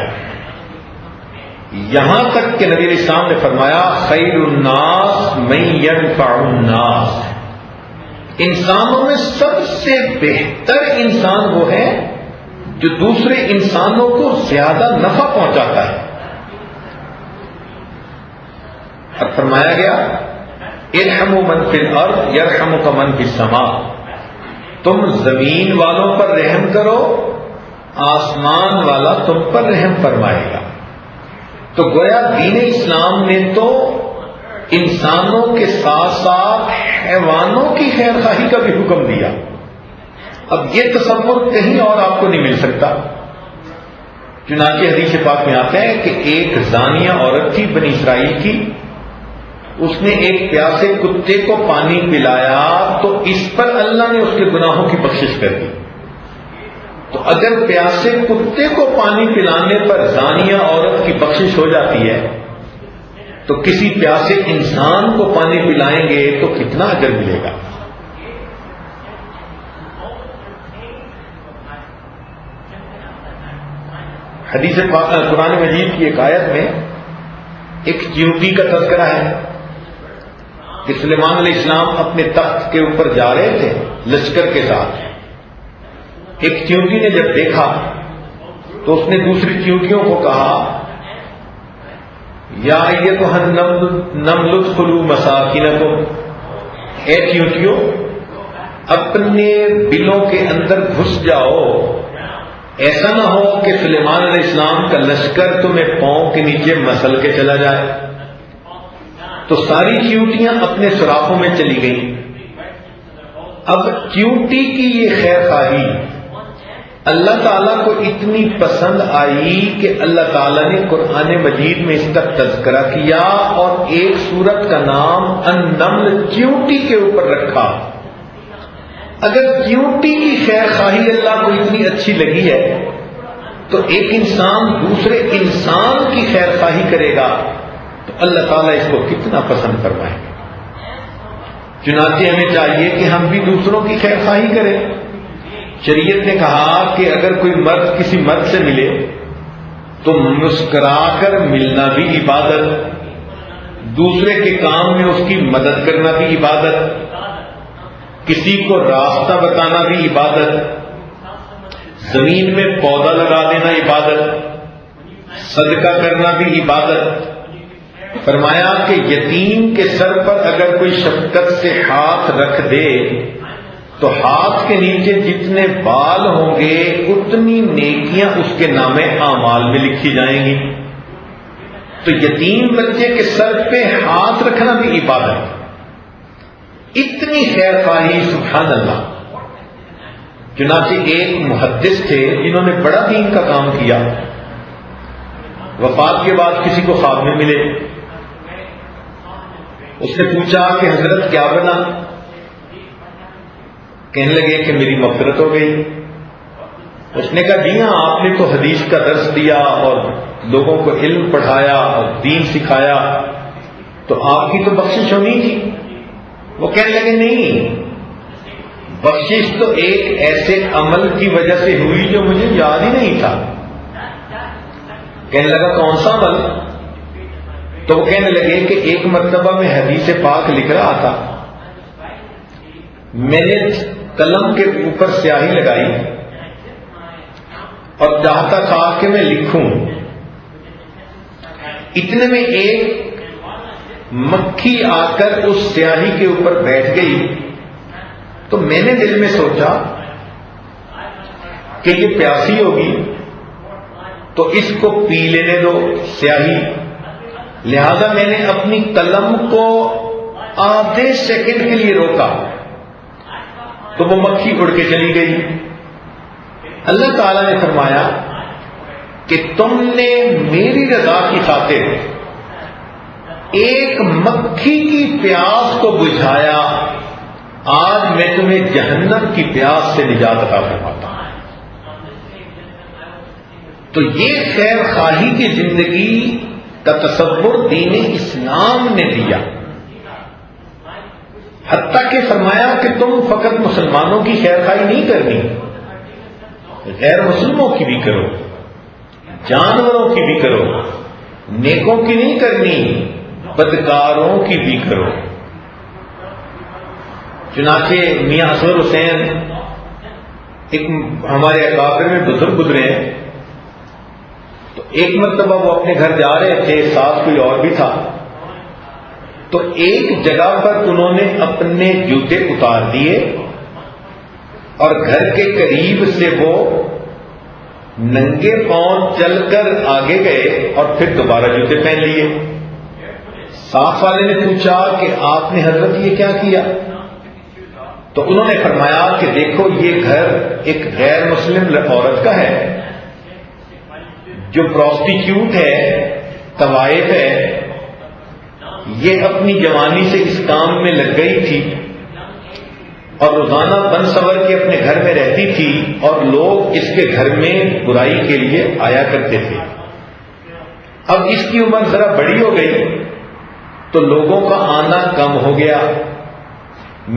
یہاں تک کہ نبی علیہ السلام نے فرمایا خیر الناس من ينفع الناس، انسانوں میں سب سے بہتر انسان وہ ہے جو دوسرے انسانوں کو زیادہ نفع پہنچاتا ہے. اور فرمایا گیا ارحموا من فی الارض یرحمکم من فی السماء، تم زمین والوں پر رحم کرو آسمان والا تم پر رحم فرمائے گا. تو گویا دین اسلام نے تو انسانوں کے ساتھ ساتھ حیوانوں کی خیر خواہی کا بھی حکم دیا. اب یہ تصور کہیں اور آپ کو نہیں مل سکتا. چنانچہ حدیث پاک میں آتا ہے کہ ایک زانیہ عورت تھی بنی اسرائیل کی، اس نے ایک پیاسے کتے کو پانی پلایا تو اس پر اللہ نے اس کے گناہوں کی بخشش کر دی. تو اگر پیاسے کتے کو پانی پلانے پر زانیہ عورت کی بخشش ہو جاتی ہے تو کسی پیاسے انسان کو پانی پلائیں گے تو کتنا اجر ملے گا. حدیث قرآن مجید کی ایک آیت میں ایک چیونٹی کا تذکرہ ہے کہ سلیمان علیہ السلام اپنے تخت کے اوپر جا رہے تھے لشکر کے ساتھ. ایک چیونٹی نے جب دیکھا تو اس نے دوسری چیونٹیوں کو کہا یا ایتھا النمل ادخلوا مساکنکم، اے چیونٹیوں اپنے بلوں کے اندر گھس جاؤ، ایسا نہ ہو کہ سلیمان علیہ السلام کا لشکر تمہیں پاؤں کے نیچے مسل کے چلا جائے. تو ساری چیونٹیاں اپنے سوراخوں میں چلی گئیں. اب چیونٹی کی یہ خیر خواہی اللہ تعالیٰ کو اتنی پسند آئی کہ اللہ تعالیٰ نے قرآن مجید میں اس کا تذکرہ کیا اور ایک سورت کا نام النمل چیونٹی کے اوپر رکھا. اگر چیونٹی کی خیر خواہی اللہ کو اتنی اچھی لگی ہے تو ایک انسان دوسرے انسان کی خیر خواہی کرے گا تو اللہ تعالیٰ اس کو کتنا پسند فرمائے گا. چنانچہ ہمیں چاہیے کہ ہم بھی دوسروں کی خیر خواہی کریں. شریعت نے کہا کہ اگر کوئی مرد کسی مرد سے ملے تو مسکرا کر ملنا بھی عبادت، دوسرے کے کام میں اس کی مدد کرنا بھی عبادت، کسی کو راستہ بتانا بھی عبادت، زمین میں پودا لگا دینا عبادت، صدقہ کرنا بھی عبادت. فرمایا کہ یتیم کے سر پر اگر کوئی شفقت سے ہاتھ رکھ دے تو ہاتھ کے نیچے جتنے بال ہوں گے اتنی نیکیاں اس کے نام اعمال میں لکھی جائیں گی. تو یتیم بچے کے سر پہ ہاتھ رکھنا بھی عبادت. اتنی خیر خواہی سبحان اللہ. چنانچہ ایک محدث تھے جنہوں نے بڑا دین کا کام کیا، وفات کے بعد کسی کو خواب میں ملے. اس نے پوچھا کہ حضرت کیا بنا؟ کہنے لگے کہ میری مغفرت ہو گئی. اس نے کہا جی ہاں آپ نے تو حدیث کا درس دیا اور لوگوں کو علم پڑھایا اور دین سکھایا تو آپ کی تو بخشش ہونی تھی. وہ کہنے لگے نہیں، بخشش تو ایک ایسے عمل کی وجہ سے ہوئی جو مجھے یاد ہی نہیں تھا. کہنے لگا کون سا عمل؟ تو وہ کہنے لگے کہ ایک مرتبہ میں حدیث پاک لکھ رہا تھا میں نے قلم کے اوپر سیاہی لگائی اور چاہتا تھا کہ میں لکھوں، اتنے میں ایک مکھی آ کر اس سیاہی کے اوپر بیٹھ گئی، تو میں نے دل میں سوچا کہ یہ پیاسی ہوگی تو اس کو پی لینے دو سیاہی، لہذا میں نے اپنی قلم کو آدھے سیکنڈ کے لیے روکا تو وہ مکھی اڑ کے چلی گئی۔ اللہ تعالیٰ نے فرمایا کہ تم نے میری رضا کی خاطر ایک مکھی کی پیاس کو بجھایا، آج میں تمہیں جہنم کی پیاس سے نجات عطا فرماتا ہوں۔ تو یہ خیر خواہی کی زندگی کا تصور دین اسلام نے دیا، حتیٰ کہ فرمایا کہ تم فقط مسلمانوں کی خیر خواہی نہیں کرنی، غیر مسلموں کی بھی کرو، جانوروں کی بھی کرو، نیکوں کی نہیں کرنی، بدکاروں کی بھی کرو۔ چنانچہ میاں اصغر حسین ایک ہمارے اکابر میں بزرگ گزرے ہیں، تو ایک مرتبہ وہ اپنے گھر جا رہے تھے، ساتھ کوئی اور بھی تھا، تو ایک جگہ پر انہوں نے اپنے جوتے اتار دیے اور گھر کے قریب سے وہ ننگے پاؤں چل کر آگے گئے اور پھر دوبارہ جوتے پہن لیے۔ ساتھ والے نے پوچھا کہ آپ نے حضرت یہ کیا کیا؟ تو انہوں نے فرمایا کہ دیکھو یہ گھر ایک غیر مسلم عورت کا ہے جو پروسٹیکیوٹ ہے، طوائف ہے، یہ اپنی جوانی سے اس کام میں لگ گئی تھی اور روزانہ بن سور کے اپنے گھر میں رہتی تھی اور لوگ اس کے گھر میں برائی کے لیے آیا کرتے تھے۔ اب اس کی عمر ذرا بڑی ہو گئی تو لوگوں کا آنا کم ہو گیا،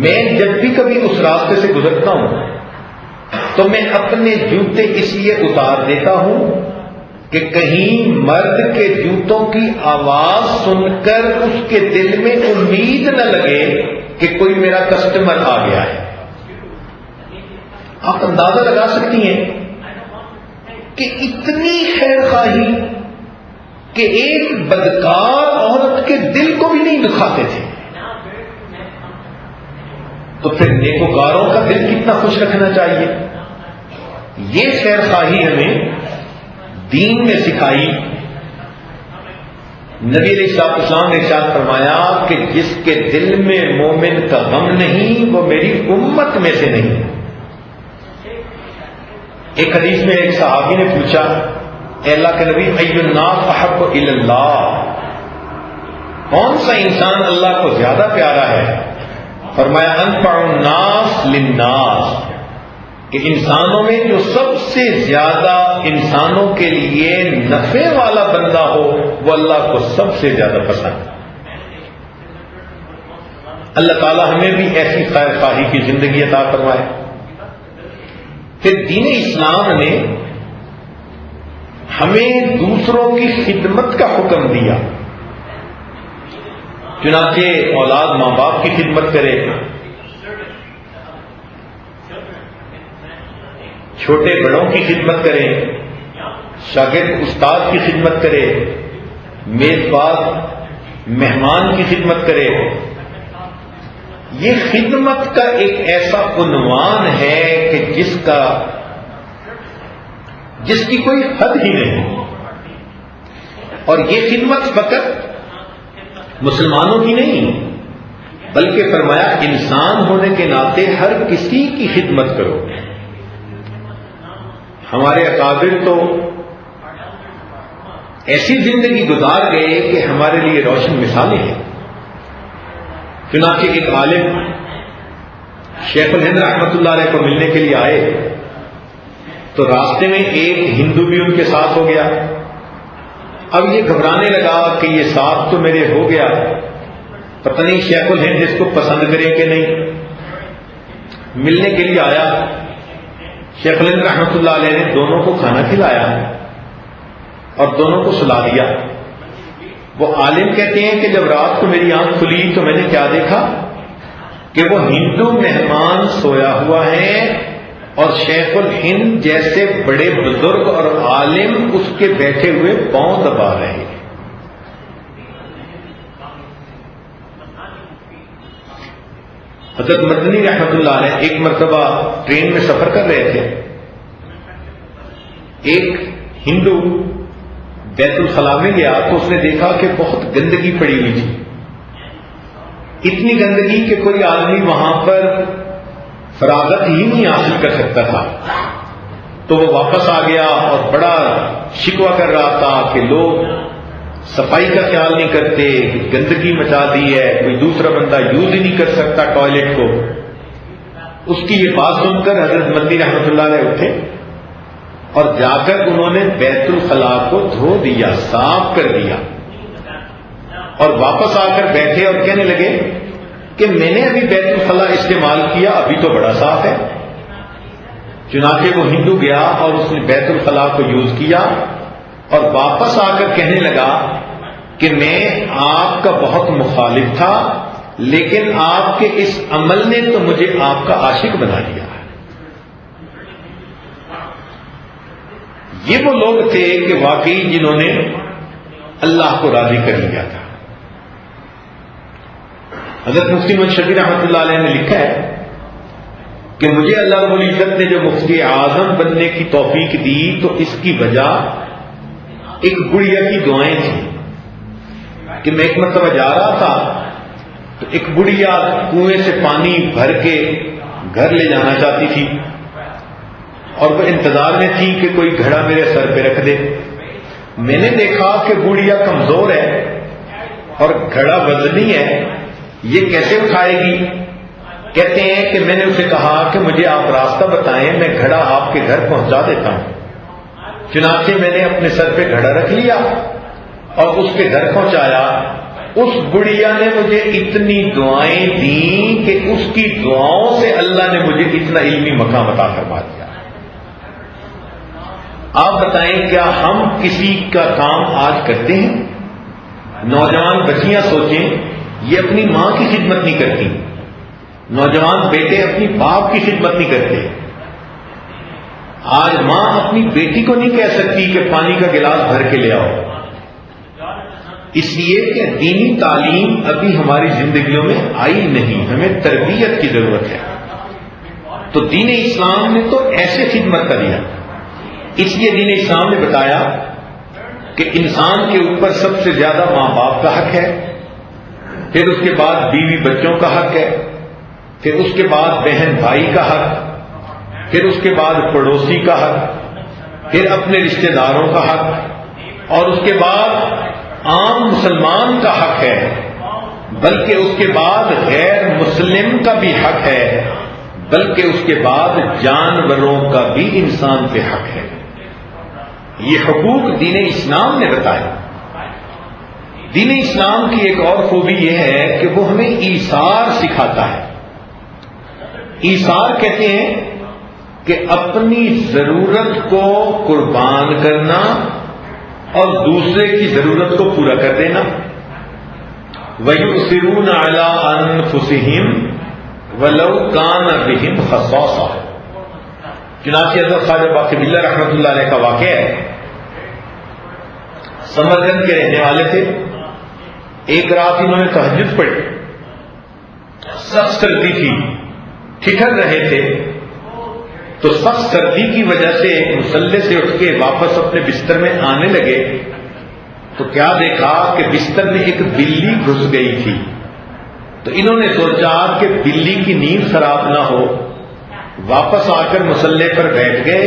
میں جب بھی کبھی اس راستے سے گزرتا ہوں تو میں اپنے جوتے اس لیے اتار دیتا ہوں کہ کہیں مرد کے جوتوں کی آواز سن کر اس کے دل میں امید نہ لگے کہ کوئی میرا کسٹمر آ گیا ہے۔ آپ اندازہ لگا سکتی ہیں کہ اتنی خیر خواہی کہ ایک بدکار عورت کے دل کو بھی نہیں دکھاتے تھے، تو پھر نیکوکاروں کا دل کتنا خوش رکھنا چاہیے۔ یہ خیر خواہی ہمیں دین میں سکھائی۔ نبی علیہ السلام نے ارشاد فرمایا کہ جس کے دل میں مومن کا غم نہیں وہ میری امت میں سے نہیں۔ ایک حدیث میں ایک صحابی نے پوچھا، اے اللہ کے نبی، ای الناس احب الی اللہ، کون سا انسان اللہ کو زیادہ پیارا ہے؟ فرمایا انفع الناس للناس، کہ انسانوں میں جو سب سے زیادہ انسانوں کے لیے نفع والا بندہ ہو وہ اللہ کو سب سے زیادہ پسند ہے۔ اللہ تعالی ہمیں بھی ایسی خیر خواہی کی زندگی عطا فرمائے۔ پھر دین اسلام نے ہمیں دوسروں کی خدمت کا حکم دیا، چنانچہ اولاد ماں باپ کی خدمت کرے، چھوٹے بڑوں کی خدمت کرے، شاگرد استاد کی خدمت کرے، میزبان مہمان کی خدمت کرے۔ یہ خدمت کا ایک ایسا عنوان ہے کہ جس کی کوئی حد ہی نہیں، اور یہ خدمت فقط مسلمانوں کی نہیں بلکہ فرمایا انسان ہونے کے ناطے ہر کسی کی خدمت کرو۔ ہمارے اکابر تو ایسی زندگی گزار گئے کہ ہمارے لیے روشن مثالیں ہیں۔ چنانچہ ایک عالم شیخ الہند رحمۃ اللہ علیہ کو ملنے کے لیے آئے تو راستے میں ایک ہندو بھی ان کے ساتھ ہو گیا۔ اب یہ گھبرانے لگا کہ یہ ساتھ تو میرے ہو گیا، پتہ نہیں شیخ الہند اس کو پسند کریں کہ نہیں۔ ملنے کے لیے آیا، شیخ الہند رحمۃ اللہ علیہ نے دونوں کو کھانا کھلایا اور دونوں کو سلا دیا۔ وہ عالم کہتے ہیں کہ جب رات کو میری آنکھ کھلی تو میں نے کیا دیکھا کہ وہ ہندو مہمان سویا ہوا ہے اور شیخ الہند جیسے بڑے بزرگ اور عالم اس کے بیٹھے ہوئے پاؤں دبا رہے ہیں. حضرت مدنی رحمت اللہ علیہ ایک مرتبہ ٹرین میں سفر کر رہے تھے. ایک ہندو بیت الخلاء میں گیا تو اس نے دیکھا کہ بہت گندگی پڑی ہوئی تھی. اتنی گندگی کہ کوئی آدمی وہاں پر فراغت ہی نہیں حاصل کر سکتا تھا. تو وہ واپس آ گیا اور بڑا شکوہ کر رہا تھا کہ لوگ صفائی کا خیال نہیں کرتے، گندگی مچا دی ہے، کوئی دوسرا بندہ یوز ہی نہیں کر سکتا ٹوائلٹ کو. اس کی یہ بات سن کر حضرت مدنی رحمت اللہ علیہ اٹھے اور جا کر انہوں نے بیت الخلاء کو دھو دیا، صاف کر دیا، اور واپس آ کر بیٹھے اور کہنے لگے کہ میں نے ابھی بیت الخلاء استعمال کیا، ابھی تو بڑا صاف ہے. چنانچہ وہ ہندو گیا اور اس نے بیت الخلاء کو یوز کیا اور واپس آ کر کہنے لگا کہ میں آپ کا بہت مخالف تھا، لیکن آپ کے اس عمل نے تو مجھے آپ کا عاشق بنا دیا. یہ وہ لوگ تھے کہ واقعی جنہوں نے اللہ کو راضی کر لیا تھا. حضرت مفتی محمد شفیع رحمۃ اللہ علیہ نے لکھا ہے کہ مجھے اللہ رب العزت نے جو مفتی اعظم بننے کی توفیق دی تو اس کی وجہ ایک گڑیا کی دعائیں تھیں کہ میں ایک مرتبہ جا رہا تھا تو ایک گڑیا کنویں سے پانی بھر کے گھر لے جانا چاہتی تھی اور وہ انتظار میں تھی کہ کوئی گھڑا میرے سر پہ رکھ دے. میں نے دیکھا کہ گڑیا کمزور ہے اور گھڑا وزنی ہے، یہ کیسے اٹھائے گی؟ کہتے ہیں کہ میں نے اسے کہا کہ مجھے آپ راستہ بتائیں، میں گھڑا آپ کے گھر پہنچا دیتا ہوں. چنانچہ میں نے اپنے سر پہ گھڑا رکھ لیا اور اس کے گھر پہنچایا. اس گڑیا نے مجھے اتنی دعائیں دیں کہ اس کی دعاؤں سے اللہ نے مجھے اتنا علمی مقام عطا فرما دیا. آپ بتائیں کیا ہم کسی کا کام آج کرتے ہیں؟ نوجوان بچیاں سوچیں، یہ اپنی ماں کی خدمت نہیں کرتی، نوجوان بیٹے اپنی باپ کی خدمت نہیں کرتے. آج ماں اپنی بیٹی کو نہیں کہہ سکتی کہ پانی کا گلاس بھر کے لے آؤ، اس لیے کہ دینی تعلیم ابھی ہماری زندگیوں میں آئی نہیں، ہمیں تربیت کی ضرورت ہے. تو دین اسلام نے تو ایسے خدمت کا دیا. اس لیے دین اسلام نے بتایا کہ انسان کے اوپر سب سے زیادہ ماں باپ کا حق ہے، پھر اس کے بعد بیوی بچوں کا حق ہے، پھر اس کے بعد بہن بھائی کا حق، پھر اس کے بعد پڑوسی کا حق، پھر اپنے رشتہ داروں کا حق، اور اس کے بعد عام مسلمان کا حق ہے، بلکہ اس کے بعد غیر مسلم کا بھی حق ہے، بلکہ اس کے بعد جانوروں کا بھی انسان پہ حق ہے. یہ حقوق دین اسلام نے بتایا. دین اسلام کی ایک اور خوبی یہ ہے کہ وہ ہمیں ایثار سکھاتا ہے. ایثار کہتے ہیں کہ اپنی ضرورت کو قربان کرنا اور دوسرے کی ضرورت کو پورا کر دینا. وَيُؤْثِرُونَ عَلَىٰ أَنفُسِهِمْ وَلَوْ كَانَ بِهِمْ خَصَاصَةٌ. چنانچہ حضرت خواجہ باقی باللہ رحمۃ اللہ علیہ کا واقعہ ہے. سمرقند کے رہنے والے تھے. ایک رات انہوں نے تہجد پڑھی، سخت سردی تھی، ٹھٹر رہے تھے، تو سخت سردی کی وجہ سے مصلی سے اٹھ کے واپس اپنے بستر میں آنے لگے تو کیا دیکھا کہ بستر میں ایک بلی گھس گئی تھی. تو انہوں نے سوچا کہ بلی کی نیند خراب نہ ہو، واپس آ کر مصلی پر بیٹھ گئے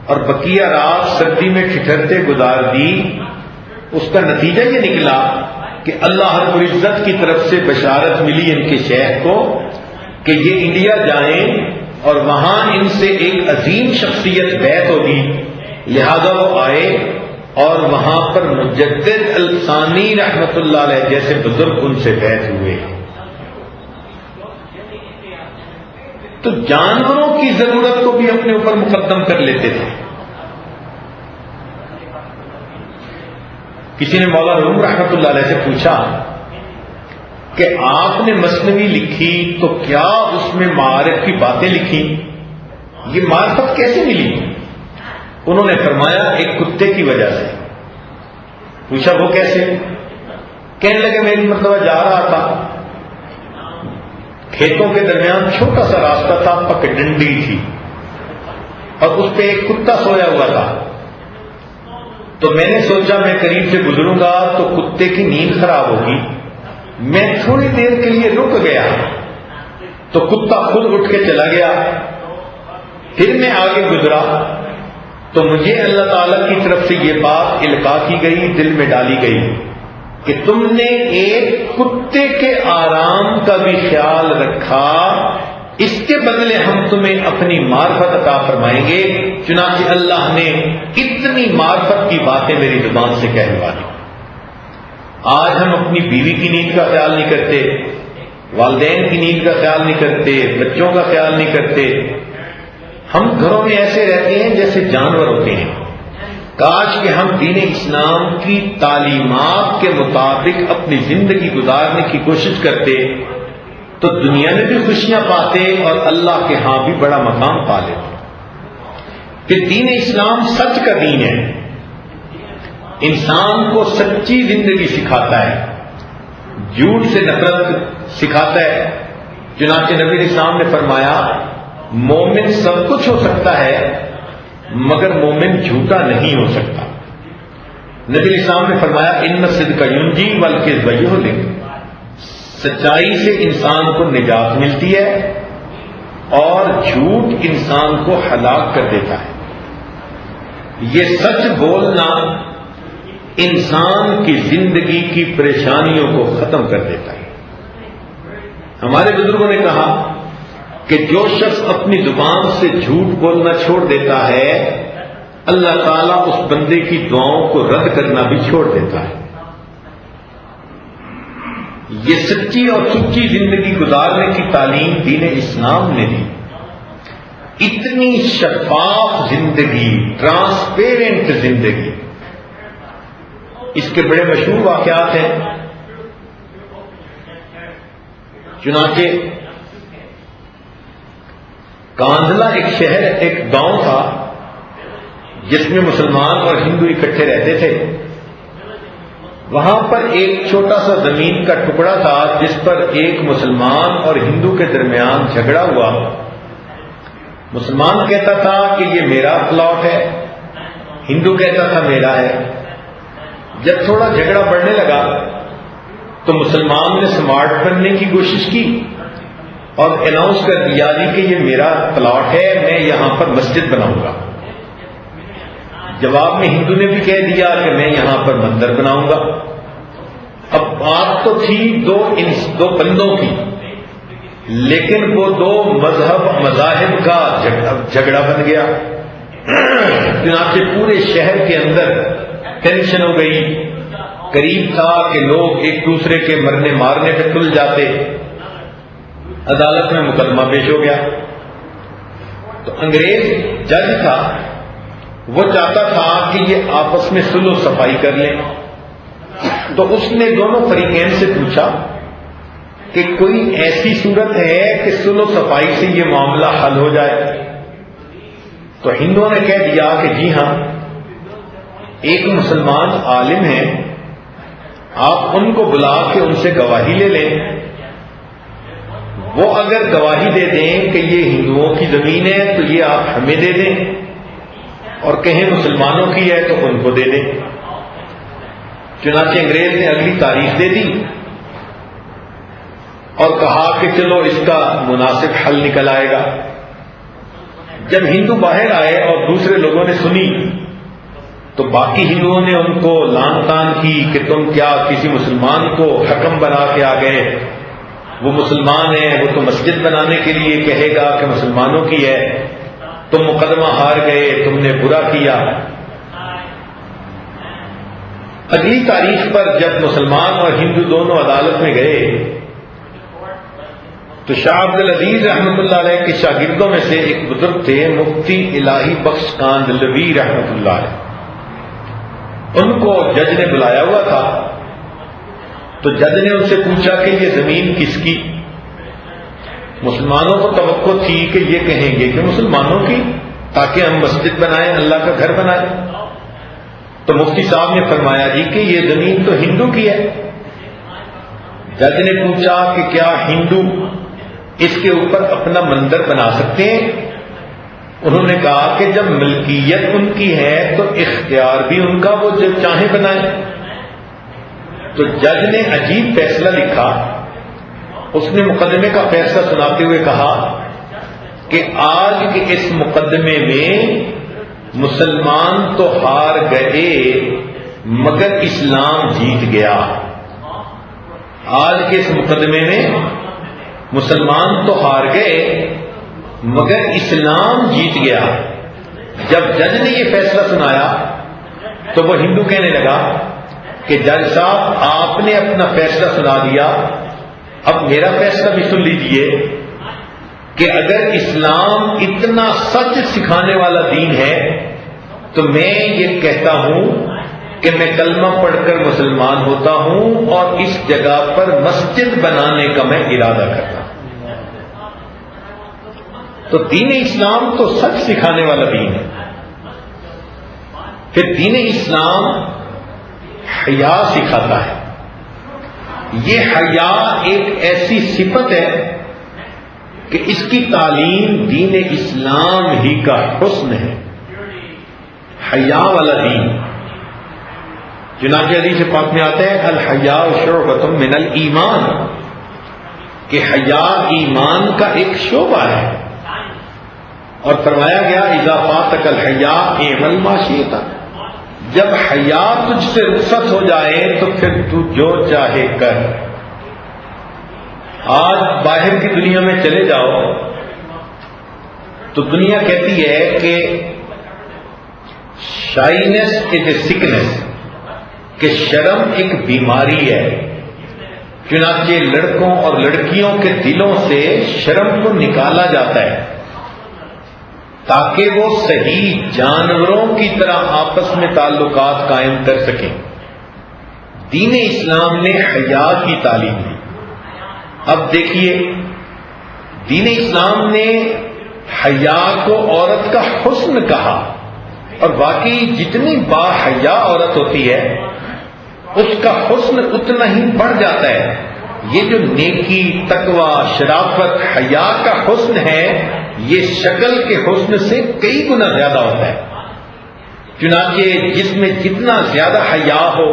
اور بقیہ رات سردی میں ٹھٹرتے گزار دی. اس کا نتیجہ یہ نکلا کہ اللہ رب العزت کی طرف سے بشارت ملی ان کے شیخ کو کہ یہ انڈیا جائیں اور وہاں ان سے ایک عظیم شخصیت بیعت ہوگی. لہذا وہ آئے اور وہاں پر مجدد الثانی رحمت اللہ علیہ جیسے بزرگ ان سے بیعت ہوئے. تو جانوروں کی ضرورت کو بھی اپنے اوپر مقدم کر لیتے تھے. کسی نے مولا روم رحمت اللہ علیہ سے پوچھا کہ آپ نے مثنوی لکھی تو کیا اس میں معارف کی باتیں لکھی؟ یہ معرفت کیسے ملی؟ انہوں نے فرمایا ایک کتے کی وجہ سے۔ پوچھا وہ کیسے؟ کہنے لگے میری مرتبہ جا رہا تھا، کھیتوں کے درمیان چھوٹا سا راستہ تھا، پگڈنڈی تھی، اور اس پہ ایک کتا سویا ہوا تھا۔ تو میں نے سوچا میں قریب سے گزروں گا تو کتے کی نیند خراب ہوگی، میں تھوڑی دیر کے لیے رک گیا تو کتا خود اٹھ کے چلا گیا۔ پھر میں آگے گزرا تو مجھے اللہ تعالیٰ کی طرف سے یہ بات القاء کی گئی، دل میں ڈالی گئی کہ تم نے ایک کتے کے آرام کا بھی خیال رکھا، اس کے بدلے ہم تمہیں اپنی معرفت عطا فرمائیں گے۔ چنانچہ اللہ نے اتنی معرفت کی باتیں میری زبان سے کہلوا دی۔ آج ہم اپنی بیوی کی نیند کا خیال نہیں کرتے، والدین کی نیند کا خیال نہیں کرتے، بچوں کا خیال نہیں کرتے، ہم گھروں میں ایسے رہتے ہیں جیسے جانور ہوتے ہیں۔ کاش کہ ہم دین اسلام کی تعلیمات کے مطابق اپنی زندگی گزارنے کی کوشش کرتے تو دنیا میں بھی خوشیاں پاتے اور اللہ کے ہاں بھی بڑا مقام پا لیتے۔ کہ دین اسلام سچ کا دین ہے، انسان کو سچی زندگی سکھاتا ہے، جھوٹ سے نفرت سکھاتا ہے۔ چنانچہ نبی اسلام نے فرمایا مومن سب کچھ ہو سکتا ہے مگر مومن جھوٹا نہیں ہو سکتا۔ نبی اسلام نے فرمایا ان الصدق ینجی والکذب یہلک، سچائی سے انسان کو نجات ملتی ہے اور جھوٹ انسان کو ہلاک کر دیتا ہے۔ یہ سچ بولنا انسان کی زندگی کی پریشانیوں کو ختم کر دیتا ہے۔ ہمارے بزرگوں نے کہا کہ جو شخص اپنی زبان سے جھوٹ بولنا چھوڑ دیتا ہے اللہ تعالیٰ اس بندے کی دعاؤں کو رد کرنا بھی چھوڑ دیتا ہے۔ یہ سچی اور سچی زندگی گزارنے کی تعلیم دین اسلام نے دی۔ اتنی شفاف زندگی، ٹرانسپیرنٹ زندگی، اس کے بڑے مشہور واقعات ہیں۔ چنانچہ کاندھلا ایک شہر، ایک گاؤں تھا جس میں مسلمان اور ہندو اکٹھے رہتے تھے۔ وہاں پر ایک چھوٹا سا زمین کا ٹکڑا تھا جس پر ایک مسلمان اور ہندو کے درمیان جھگڑا ہوا۔ مسلمان کہتا تھا کہ یہ میرا پلاٹ ہے، ہندو کہتا تھا میرا ہے۔ جب تھوڑا جھگڑا بڑھنے لگا تو مسلمان نے سمارٹ بننے کی کوشش کی اور اناؤنس کر دیا کہ یہ میرا پلاٹ ہے، میں یہاں پر مسجد بناؤں گا۔ جواب میں ہندو نے بھی کہہ دیا کہ میں یہاں پر مندر بناؤں گا۔ اب بات تو تھی دو بندوں کی، لیکن وہ دو مذاہب کا جھگڑا بن گیا۔ چنانچہ پورے شہر کے اندر ٹینشن ہو گئی، قریب تھا کہ لوگ ایک دوسرے کے مرنے مارنے پہ تل جاتے۔ عدالت میں مقدمہ پیش ہو گیا تو انگریز جج تھا، وہ چاہتا تھا کہ یہ آپس میں صلح و صفائی کر لیں۔ تو اس نے دونوں فریقین سے پوچھا کہ کوئی ایسی صورت ہے کہ صلح و صفائی سے یہ معاملہ حل ہو جائے؟ تو ہندوؤں نے کہہ دیا کہ جی ہاں، ایک مسلمان عالم ہیں، آپ ان کو بلا کے ان سے گواہی لے لیں، وہ اگر گواہی دے دیں کہ یہ ہندوؤں کی زمین ہے تو یہ آپ ہمیں دے دیں، اور کہیں مسلمانوں کی ہے تو ان کو دے دیں۔ چنانچہ انگریز نے اگلی تاریخ دے دی اور کہا کہ چلو اس کا مناسب حل نکل آئے گا۔ جب ہندو باہر آئے اور دوسرے لوگوں نے سنی تو باقی ہندوؤں نے ان کو لان تان کی کہ تم کیا کسی مسلمان کو حکم بنا کے آ گئے، وہ مسلمان ہے، وہ تو مسجد بنانے کے لیے کہے گا کہ مسلمانوں کی ہے، تم مقدمہ ہار گئے، تم نے برا کیا۔ اگلی تاریخ پر جب مسلمان اور ہندو دونوں عدالت میں گئے تو شاہ عبد العزیز رحمۃ اللہ علیہ کے شاگردوں میں سے ایک بزرگ تھے مفتی الہی بخش کاندھلوی رحمۃ اللہ علیہ، ان کو جج نے بلایا ہوا تھا تو جج نے ان سے پوچھا کہ یہ زمین کس کی؟ مسلمانوں کو توقع تھی کہ یہ کہیں گے کہ مسلمانوں کی، تاکہ ہم مسجد بنائیں، اللہ کا گھر بنائیں۔ تو مفتی صاحب نے فرمایا جی کہ یہ زمین تو ہندو کی ہے۔ جج نے پوچھا کہ کیا ہندو اس کے اوپر اپنا مندر بنا سکتے ہیں؟ انہوں نے کہا کہ جب ملکیت ان کی ہے تو اختیار بھی ان کا، وہ جو چاہیں بنائیں۔ تو جج نے عجیب فیصلہ لکھا۔ اس نے مقدمے کا فیصلہ سناتے ہوئے کہا کہ آج کے اس مقدمے میں مسلمان تو ہار گئے مگر اسلام جیت گیا۔ آج کے اس مقدمے میں مسلمان تو ہار گئے مگر اسلام جیت گیا۔ جب جج نے یہ فیصلہ سنایا تو وہ ہندو کہنے لگا کہ جج صاحب آپ نے اپنا فیصلہ سنا دیا، اب میرا فیصلہ بھی سن لیجئے کہ اگر اسلام اتنا سچ سکھانے والا دین ہے تو میں یہ کہتا ہوں کہ میں کلمہ پڑھ کر مسلمان ہوتا ہوں اور اس جگہ پر مسجد بنانے کا میں ارادہ کرتا ہوں۔ تو دین اسلام تو سچ سکھانے والا دین ہے۔ پھر دین اسلام حیا سکھاتا ہے۔ یہ حیا ایک ایسی صفت ہے کہ اس کی تعلیم دین اسلام ہی کا حسن ہے۔ حیا والا دین، چنانچہ حدیث پاک میں آتا ہے الحیاء شعبۃ من الایمان، کہ حیا ایمان کا ایک شعبہ ہے۔ اور فرمایا گیا اذا فاتک الحیاء اعمل ما شئت، جب حیا تجھ سے رخصت ہو جائے تو پھر تو جو چاہے کر۔ آج باہر کی دنیا میں چلے جاؤ تو دنیا کہتی ہے کہ شائنس از اے سکنس، کہ شرم ایک بیماری ہے۔ چنانچہ لڑکوں اور لڑکیوں کے دلوں سے شرم کو نکالا جاتا ہے تاکہ وہ صحیح جانوروں کی طرح آپس میں تعلقات قائم کر سکیں۔ دین اسلام نے حیا کی تعلیم دی۔ اب دیکھیے، دین اسلام نے حیا کو عورت کا حسن کہا، اور واقعی جتنی با حیا عورت ہوتی ہے اس کا حسن اتنا ہی بڑھ جاتا ہے۔ یہ جو نیکی، تقوی، شرافت، حیا کا حسن ہے، یہ شکل کے حسن سے کئی گنا زیادہ ہوتا ہے۔ چنانچہ جس میں جتنا زیادہ حیا ہو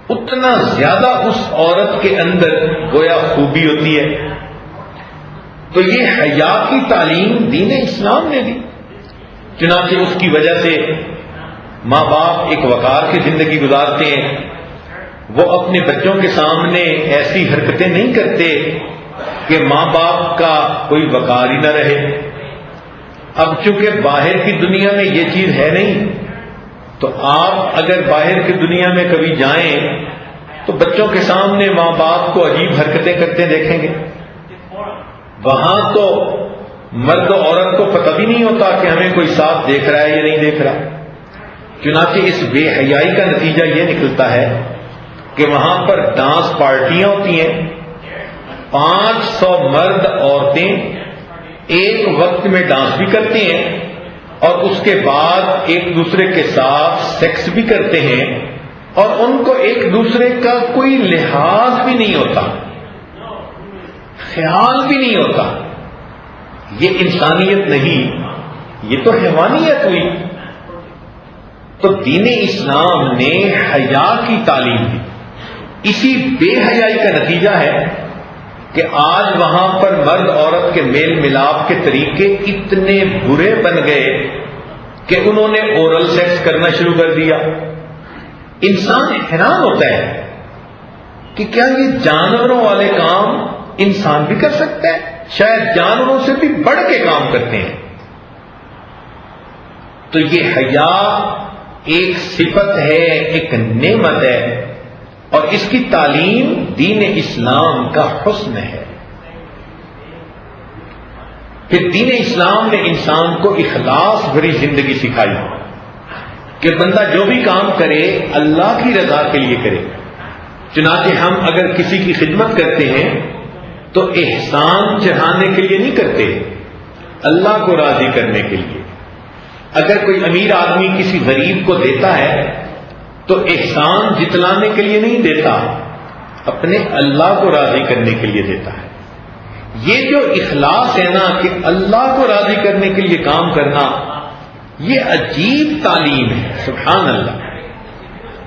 اتنا زیادہ اس عورت کے اندر گویا خوبی ہوتی ہے۔ تو یہ حیا کی تعلیم دین اسلام نے دی۔ چنانچہ اس کی وجہ سے ماں باپ ایک وقار کی زندگی گزارتے ہیں، وہ اپنے بچوں کے سامنے ایسی حرکتیں نہیں کرتے کہ ماں باپ کا کوئی وقار ہی نہ رہے۔ اب چونکہ باہر کی دنیا میں یہ چیز ہے نہیں، تو آپ اگر باہر کی دنیا میں کبھی جائیں تو بچوں کے سامنے ماں باپ کو عجیب حرکتیں کرتے دیکھیں گے۔ وہاں تو مرد و عورت کو پتہ بھی نہیں ہوتا کہ ہمیں کوئی ساتھ دیکھ رہا ہے یا نہیں دیکھ رہا۔ چنانچہ اس بے حیائی کا نتیجہ یہ نکلتا ہے کہ وہاں پر ڈانس پارٹیاں ہوتی ہیں، 500 مرد عورتیں ایک وقت میں ڈانس بھی کرتے ہیں اور اس کے بعد ایک دوسرے کے ساتھ سیکس بھی کرتے ہیں، اور ان کو ایک دوسرے کا کوئی لحاظ بھی نہیں ہوتا، خیال بھی نہیں ہوتا۔ یہ انسانیت نہیں، یہ تو حیوانیت ہوئی۔ تو دین اسلام نے حیا کی تعلیم دی۔ اسی بے حیائی کا نتیجہ ہے کہ آج وہاں پر مرد عورت کے میل ملاپ کے طریقے اتنے برے بن گئے کہ انہوں نے اورل سیکس کرنا شروع کر دیا۔ انسان حیران ہوتا ہے کہ کیا یہ جانوروں والے کام انسان بھی کر سکتا ہے؟ شاید جانوروں سے بھی بڑھ کے کام کرتے ہیں۔ تو یہ حیا ایک صفت ہے، ایک نعمت ہے، اور اس کی تعلیم دین اسلام کا حسن ہے۔ پھر دین اسلام نے انسان کو اخلاص بھری زندگی سکھائی کہ بندہ جو بھی کام کرے اللہ کی رضا کے لیے کرے۔ چنانچہ ہم اگر کسی کی خدمت کرتے ہیں تو احسان چڑھانے کے لیے نہیں کرتے، اللہ کو راضی کرنے کے لیے۔ اگر کوئی امیر آدمی کسی غریب کو دیتا ہے تو احسان جتلانے کے لیے نہیں دیتا، اپنے اللہ کو راضی کرنے کے لیے دیتا ہے۔ یہ جو اخلاص ہے نا کہ اللہ کو راضی کرنے کے لیے کام کرنا، یہ عجیب تعلیم ہے، سبحان اللہ،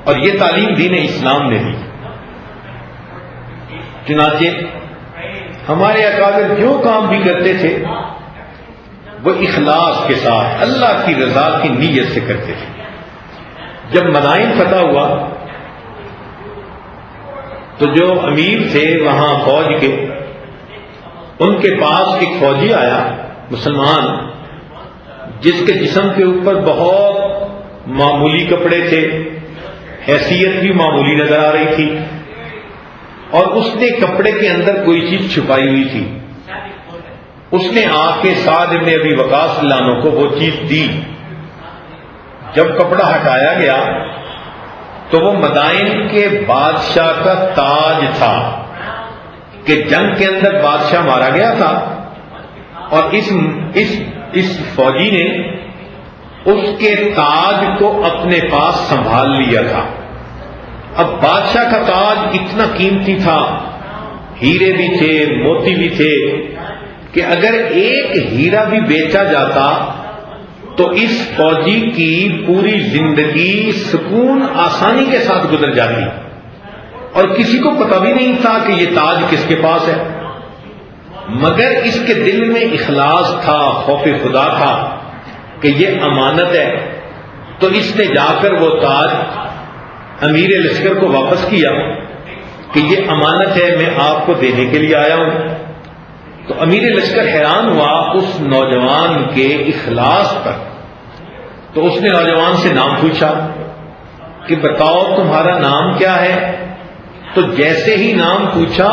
اور یہ تعلیم دین اسلام نے دی۔ چنانچہ ہمارے اکابر جو کام بھی کرتے تھے وہ اخلاص کے ساتھ اللہ کی رضا کی نیت سے کرتے تھے۔ جب مدائن فتح ہوا تو جو امیر تھے وہاں فوج کے، ان کے پاس ایک فوجی آیا مسلمان، جس کے جسم کے اوپر بہت معمولی کپڑے تھے، حیثیت بھی معمولی نظر آ رہی تھی، اور اس نے کپڑے کے اندر کوئی چیز چھپائی ہوئی تھی۔ اس نے آ کے سعد ابن ابی وقاص اللہ عنہ کو وہ چیز دی۔ جب کپڑا ہٹایا گیا تو وہ مدائن کے بادشاہ کا تاج تھا کہ جنگ کے اندر بادشاہ مارا گیا تھا، اور اس فوجی نے اس کے تاج کو اپنے پاس سنبھال لیا تھا۔ اب بادشاہ کا تاج اتنا قیمتی تھا، ہیرے بھی تھے، موتی بھی تھے، کہ اگر ایک ہیرا بھی بیچا جاتا تو اس فوجی کی پوری زندگی سکون آسانی کے ساتھ گزر جاتی، اور کسی کو پتہ بھی نہیں تھا کہ یہ تاج کس کے پاس ہے۔ مگر اس کے دل میں اخلاص تھا، خوف خدا تھا کہ یہ امانت ہے، تو اس نے جا کر وہ تاج امیر لشکر کو واپس کیا کہ یہ امانت ہے، میں آپ کو دینے کے لیے آیا ہوں۔ تو امیر لشکر حیران ہوا اس نوجوان کے اخلاص پر، تو اس نے نوجوان سے نام پوچھا کہ بتاؤ تمہارا نام کیا ہے؟ تو جیسے ہی نام پوچھا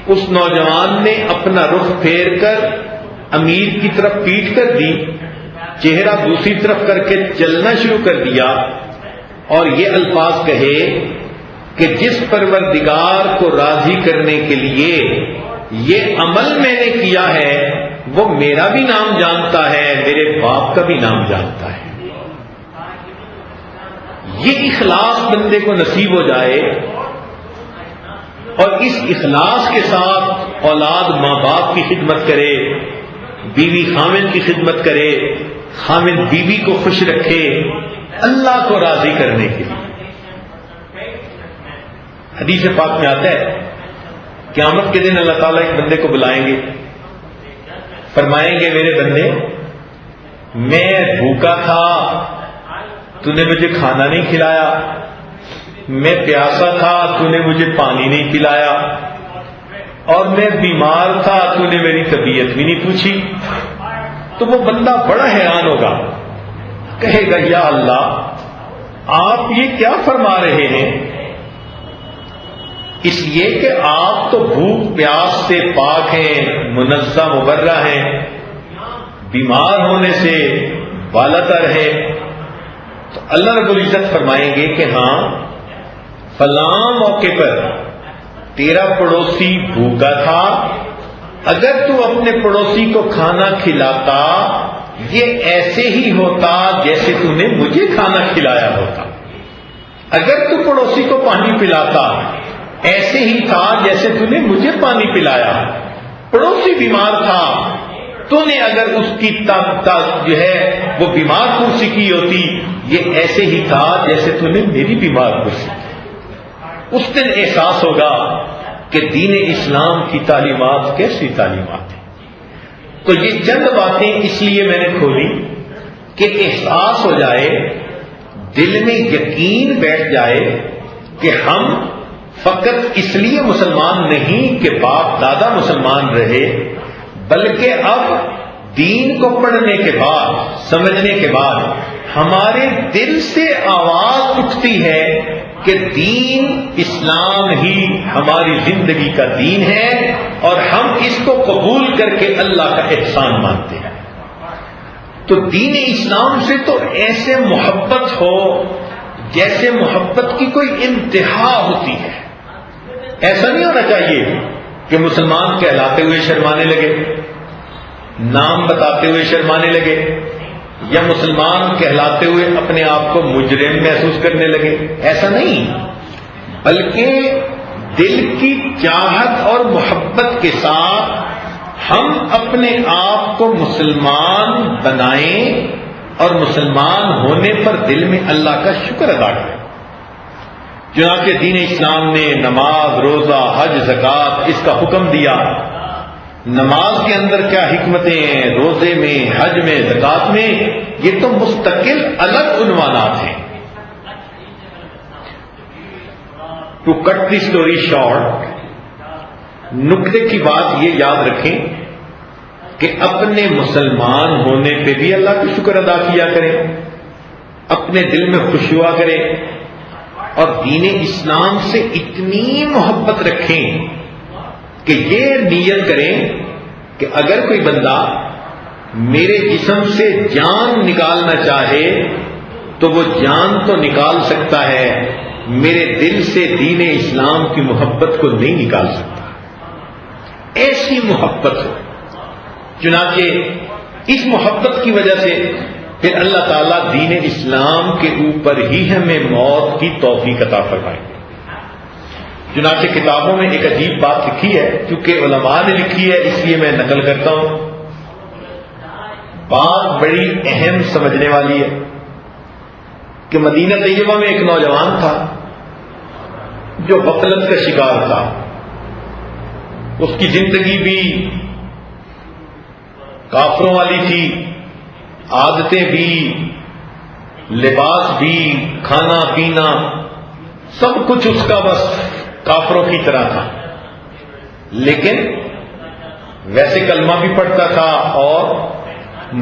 اس نوجوان نے اپنا رخ پھیر کر امیر کی طرف پیٹ کر دی، چہرہ دوسری طرف کر کے چلنا شروع کر دیا، اور یہ الفاظ کہے کہ جس پروردگار کو راضی کرنے کے لیے یہ عمل میں نے کیا ہے وہ میرا بھی نام جانتا ہے، میرے باپ کا بھی نام جانتا ہے۔ یہ اخلاص بندے کو نصیب ہو جائے، اور اس اخلاص کے ساتھ اولاد ماں باپ کی خدمت کرے، بیوی خامن کی خدمت کرے، خامن بیوی کو خوش رکھے اللہ کو راضی کرنے کے لیے۔ حدیث پاک میں آتا ہے قیامت کے دن اللہ تعالیٰ ایک بندے کو بلائیں گے، فرمائیں گے میرے بندے میں بھوکا تھا، تو نے مجھے کھانا نہیں کھلایا، میں پیاسا تھا، تو نے مجھے پانی نہیں پلایا، اور میں بیمار تھا، تو نے میری طبیعت بھی نہیں پوچھی۔ تو وہ بندہ بڑا حیران ہوگا، کہے گا یا اللہ آپ یہ کیا فرما رہے ہیں؟ اس لیے کہ آپ تو بھوک پیاس سے پاک ہیں، منزہ مبرہ ہیں، بیمار ہونے سے بالاتر ہے۔ تو اللہ رب العزت فرمائیں گے کہ ہاں فلاں موقع پر تیرا پڑوسی بھوکا تھا، اگر تو اپنے پڑوسی کو کھانا کھلاتا یہ ایسے ہی ہوتا جیسے تو نے مجھے کھانا کھلایا ہوتا، اگر تو پڑوسی کو پانی پلاتا ایسے ہی تھا جیسے تو نے مجھے پانی پلایا، پڑوسی بیمار تھا، تو نے اگر اس کی جو ہے وہ بیمار کرسی کی ہوتی یہ ایسے ہی تھا جیسے تو نے میری بیمار کرسی کی۔ اس دن احساس ہوگا کہ دین اسلام کی تعلیمات کیسی تعلیمات ہیں۔ تو یہ چند باتیں اس لیے میں نے کھولی کہ احساس ہو جائے، دل میں یقین بیٹھ جائے کہ ہم فقط اس لیے مسلمان نہیں کہ باپ دادا مسلمان رہے، بلکہ اب دین کو پڑھنے کے بعد، سمجھنے کے بعد ہمارے دل سے آواز اٹھتی ہے کہ دین اسلام ہی ہماری زندگی کا دین ہے، اور ہم اس کو قبول کر کے اللہ کا احسان مانتے ہیں۔ تو دین اسلام سے تو ایسے محبت ہو جیسے محبت کی کوئی انتہا ہوتی ہے۔ ایسا نہیں ہونا چاہیے کہ مسلمان کہلاتے ہوئے شرمانے لگے، نام بتاتے ہوئے شرمانے لگے، یا مسلمان کہلاتے ہوئے اپنے آپ کو مجرم محسوس کرنے لگے. ایسا نہیں، بلکہ دل کی چاہت اور محبت کے ساتھ ہم اپنے آپ کو مسلمان بنائیں اور مسلمان ہونے پر دل میں اللہ کا شکر ادا کریں. چنانچہ دین اسلام نے نماز، روزہ، حج، زکوٰۃ اس کا حکم دیا. نماز کے اندر کیا حکمتیں ہیں، روزے میں، حج میں، زکوٰۃ میں، یہ تو مستقل الگ عنوانات ہیں. To cut the story short, نکتے کی بات یہ یاد رکھیں کہ اپنے مسلمان ہونے پہ بھی اللہ کا شکر ادا کیا کریں، اپنے دل میں خوشی ہوا کریں، اور دین اسلام سے اتنی محبت رکھیں کہ یہ نیت کریں کہ اگر کوئی بندہ میرے جسم سے جان نکالنا چاہے تو وہ جان تو نکال سکتا ہے، میرے دل سے دین اسلام کی محبت کو نہیں نکال سکتا. ایسی محبت ہو. چنانچہ اس محبت کی وجہ سے پھر اللہ تعالیٰ دین اسلام کے اوپر ہی ہمیں موت کی توفیق عطا فرمائے. چنانچہ کتابوں میں ایک عجیب بات لکھی ہے، کیونکہ علماء نے لکھی ہے اس لیے میں نقل کرتا ہوں. بات بڑی اہم سمجھنے والی ہے کہ مدینہ طیبہ میں ایک نوجوان تھا جو غفلت کا شکار تھا. اس کی زندگی بھی کافروں والی تھی، عادتیں بھی، لباس بھی، کھانا پینا سب کچھ اس کا بس کافروں کی طرح تھا. لیکن ویسے کلمہ بھی پڑھتا تھا اور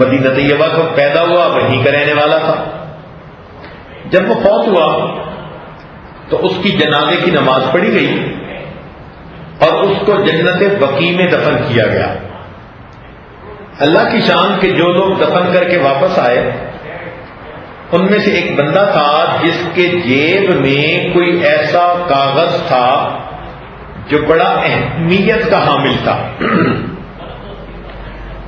مدینہ طیبہ کا پیدا ہوا، وہیں کا رہنے والا تھا. جب وہ فوت ہوا تو اس کی جنازے کی نماز پڑھی گئی اور اس کو جنت بقیع میں دفن کیا گیا. اللہ کی شان کہ جو لوگ دفن کر کے واپس آئے ان میں سے ایک بندہ تھا جس کے جیب میں کوئی ایسا کاغذ تھا جو بڑا اہمیت کا حامل تھا،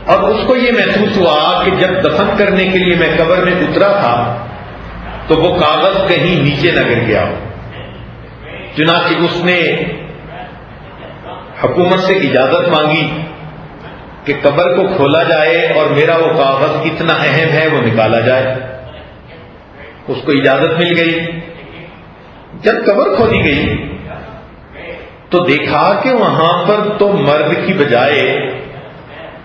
اور اس کو یہ محسوس ہوا کہ جب دفن کرنے کے لیے میں قبر میں اترا تھا تو وہ کاغذ کہیں نیچے نہ گر گیا. چنانچہ اس نے حکومت سے اجازت مانگی کہ قبر کو کھولا جائے اور میرا وہ کاغذ کتنا اہم ہے وہ نکالا جائے. اس کو اجازت مل گئی. جب قبر کھولی گئی تو دیکھا کہ وہاں پر تو مرد کی بجائے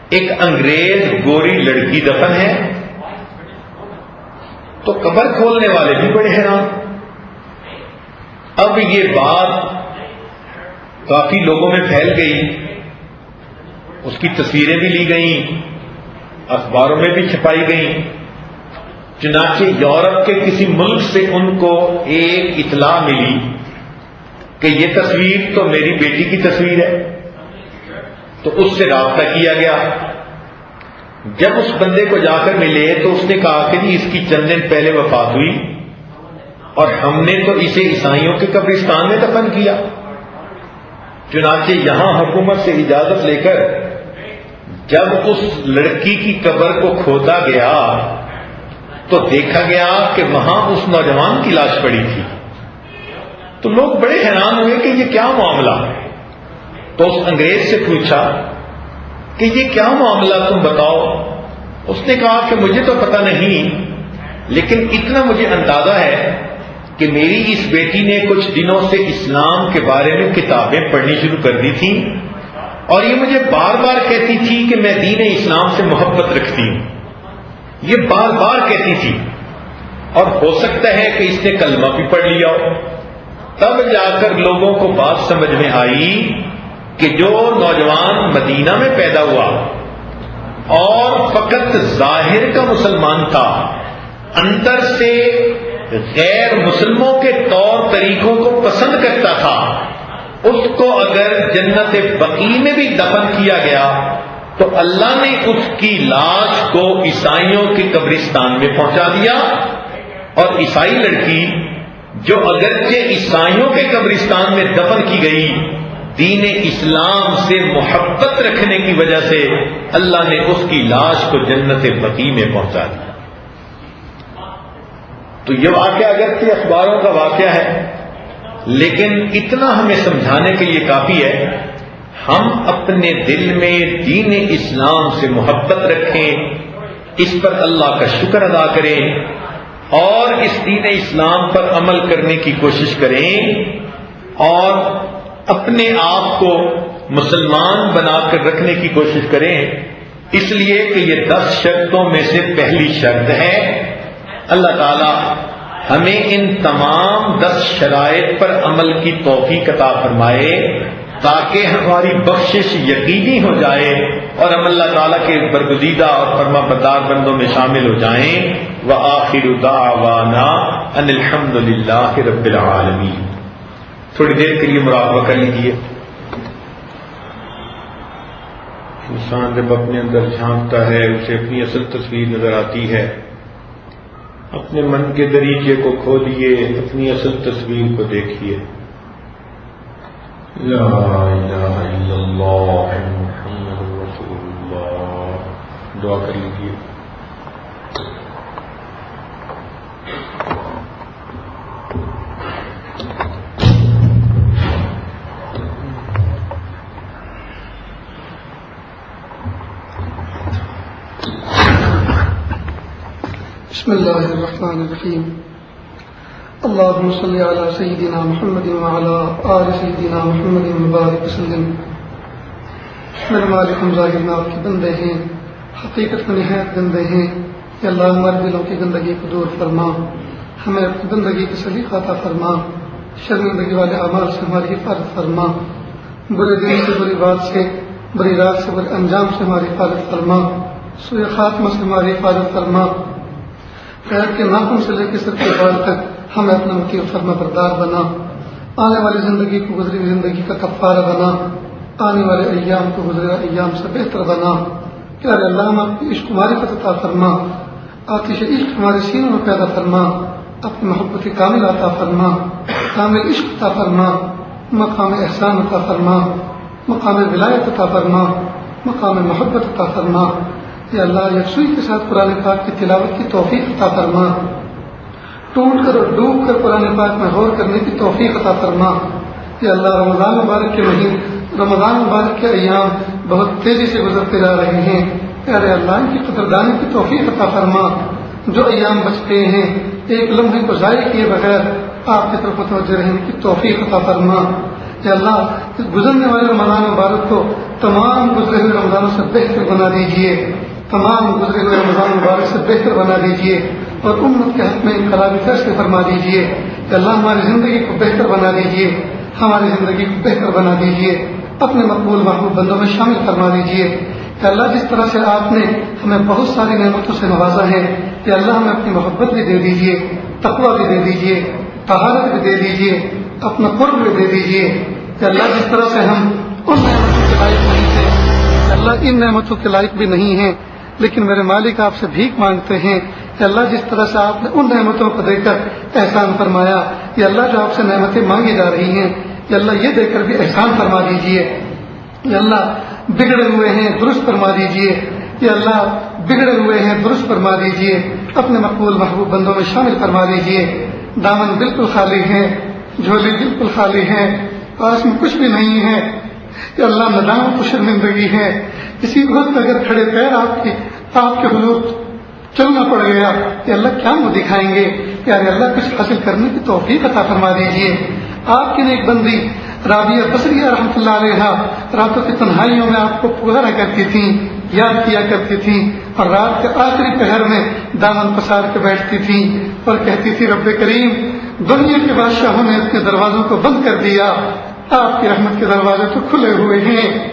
ایک انگریز گوری لڑکی دفن ہے. تو قبر کھولنے والے بھی بڑے حیران. اب یہ بات کافی لوگوں میں پھیل گئی، اس کی تصویریں بھی لی گئیں، اخباروں میں بھی چھپائی گئیں. چنانچہ یورپ کے کسی ملک سے ان کو ایک اطلاع ملی کہ یہ تصویر تو میری بیٹی کی تصویر ہے. تو اس سے رابطہ کیا گیا. جب اس بندے کو جا کر ملے تو اس نے کہا کہ جی اس کی چند دن پہلے وفات ہوئی اور ہم نے تو اسے عیسائیوں کے قبرستان میں دفن کیا. چنانچہ یہاں حکومت سے اجازت لے کر جب اس لڑکی کی قبر کو کھودا گیا تو دیکھا گیا کہ وہاں اس نوجوان کی لاش پڑی تھی. تو لوگ بڑے حیران ہوئے کہ یہ کیا معاملہ. تو اس انگریز سے پوچھا کہ یہ کیا معاملہ تم بتاؤ. اس نے کہا کہ مجھے تو پتہ نہیں، لیکن اتنا مجھے اندازہ ہے کہ میری اس بیٹی نے کچھ دنوں سے اسلام کے بارے میں کتابیں پڑھنی شروع کر دی تھی اور یہ مجھے بار بار کہتی تھی کہ میں دین اسلام سے محبت رکھتی ہوں. یہ بار بار کہتی تھی اور ہو سکتا ہے کہ اس نے کلمہ بھی پڑھ لیا ہو. تب جا کر لوگوں کو بات سمجھ میں آئی کہ جو نوجوان مدینہ میں پیدا ہوا اور فقط ظاہر کا مسلمان تھا، اندر سے غیر مسلموں کے طور طریقوں کو پسند کرتا تھا، اس کو اگر جنت بقیع میں بھی دفن کیا گیا تو اللہ نے اس کی لاش کو عیسائیوں کے قبرستان میں پہنچا دیا اور عیسائی لڑکی جو اگرچہ عیسائیوں کے قبرستان میں دفن کی گئی، دین اسلام سے محبت رکھنے کی وجہ سے اللہ نے اس کی لاش کو جنت بقیع میں پہنچا دیا۔ تو یہ واقعہ اگرچہ اخباروں کا واقعہ ہے، لیکن اتنا ہمیں سمجھانے کے لیے کافی ہے، ہم اپنے دل میں دین اسلام سے محبت رکھیں، اس پر اللہ کا شکر ادا کریں اور اس دین اسلام پر عمل کرنے کی کوشش کریں، اور اپنے آپ کو مسلمان بنا کر رکھنے کی کوشش کریں، اس لیے کہ یہ 10 شرطوں میں سے پہلی شرط ہے۔ اللہ تعالی ہمیں ان تمام 10 شرائط پر عمل کی توفیق عطا فرمائے تاکہ ہماری بخشش یقینی ہو جائے اور ہم اللہ تعالیٰ کے برگزیدہ اور فرما بردار بندوں میں شامل ہو جائیں۔ وآخر دعوانا ان الحمد للہ رب العالمین۔ تھوڑی دیر کے لیے مراقبہ کر لیجیے۔ انسان جب اپنے اندر جھانکتا ہے اسے اپنی اصل تصویر نظر آتی ہے۔ اپنے من کے دریچے کو کھولیے، اپنی اصل تصویر کو دیکھیے۔ لا الہ الا اللہ محمد رسول اللہ۔ دعا کر لیجیے۔ بسم اللہ الرحمن الرحیم۔ اللہم صلی علی سیدنا محمد وعلی آل سیدنا محمد مبارک وسلم۔ میرے مالک ہم ظاہر میں آپ کے بندے ہیں، حقیقت میں نہایت گندے ہیں۔ کہ اللہ ہمارے دلوں کی گندگی کو دور فرما، ہمیں اپنی گندگی کی سلیقہ عطا فرما، شرمندگی والے اعمال سے ہماری حفاظت فرما، برے دن سے، بری بات سے، بری رات سے، برے انجام سے ہماری حفاظت فرما، سوء خاتمہ سے ہماری حفاظت فرما۔ خیر کے ناخن سے لے کے سر کے بال تک ہمیں اپنا مطیع فرما بردار بنا، آنے والی زندگی کو گزری ہوئی زندگی کا کفارہ بنا، آنے والے ایام کو گزرے ہوئے ایام سے بہتر بنا۔ پیارے اللہ ہم اپنی عشق معرفت عطا فرما، آتش عشق ہمارے سینوں میں پیدا فرما، اپنی محبت کامل عطا فرما، کامل عشق عطا فرما، مقام احسان عطا فرما، مقام ولایت عطا فرما، مقام محبت عطا فرما۔ یا اللہ یکسوئی کے ساتھ قرآن پاک کی تلاوت کی توفیق عطا فرما، ٹوٹ کر اور ڈوب کر قرآن پاک میں غور کرنے کی توفیق عطا فرما۔ یا اللہ رمضان مبارک کے مہینے، رمضان مبارک کے ایام بہت تیزی سے گزرتے جا رہے ہیں۔ پیارے اللہ ان کی قدردانی کی توفیق عطا فرما۔ جو ایام بچ گئے ہیں ایک لمحے کو ضائع کیے بغیر آپ کی طرف متوجہ رہنے کی توفیق عطا فرما۔ یا اللہ گزرنے والے رمضان مبارک کو تمام گزرے ہوئے رمضانوں سے بہتر بنا دیجیے، تمام گزرے ہوئے رمضان مبارک سے بہتر بنا دیجیے، اور امت کے حق میں انقلابی فیصلے فرما دیجیے۔ کہ اللہ ہماری زندگی کو بہتر بنا دیجیے، ہماری زندگی کو بہتر بنا دیجیے، اپنے مقبول محبوب بندوں میں شامل فرما دیجیے۔ کہ اللہ جس طرح سے آپ نے ہمیں بہت ساری نعمتوں سے نوازا ہے، کہ اللہ ہمیں اپنی محبت بھی دے دیجیے، تقویٰ بھی دے دیجیے، طہارت بھی دے دیجیے، اپنا قرب بھی دے دیجیے۔ کہ اللہ جس طرح سے ہم ان نعمتوں کے لائق نہیں تھے، کہ اللہ ان نعمتوں کے لائق بھی نہیں ہیں، لیکن میرے مالک آپ سے بھیک مانگتے ہیں کہ اللہ جس طرح سے آپ نے ان نعمتوں کو دے کر احسان فرمایا، کہ اللہ جو آپ سے نعمتیں مانگی جا رہی ہیں، کہ اللہ یہ دے کر بھی احسان فرما دیجیے۔ کہ اللہ بگڑے ہوئے ہیں درست فرما دیجیے، کہ اللہ بگڑے ہوئے ہیں درست فرما دیجیے، اپنے مقبول محبوب بندوں میں شامل فرما دیجیے۔ دامن بالکل خالی ہے، جھولی بالکل خالی ہے، پاس میں کچھ بھی نہیں ہے، کہ اللہ ندامت و شرمندگی ہے۔ کسی وقت اگر کھڑے پیر آپ کے حضور چلنا پڑ گیا کہ اللہ کیا منہ دکھائیں گے، کہ ارے اللہ کچھ حاصل کرنے کی توفیق عطا فرما دیجیے۔ آپ کی نیک بندی رابعہ بصریہ رحمۃ اللہ علیہ راتوں کی تنہائیوں میں آپ کو پکارا کرتی تھیں، یاد کیا کرتی تھیں، اور رات کے آخری پہر میں دامن پسار کے بیٹھتی تھیں اور کہتی تھی رب کریم دنیا کے بادشاہوں نے اپنے دروازوں کو بند کر دیا، آپ کی رحمت کے دروازے تو کھلے ہوئے ہیں۔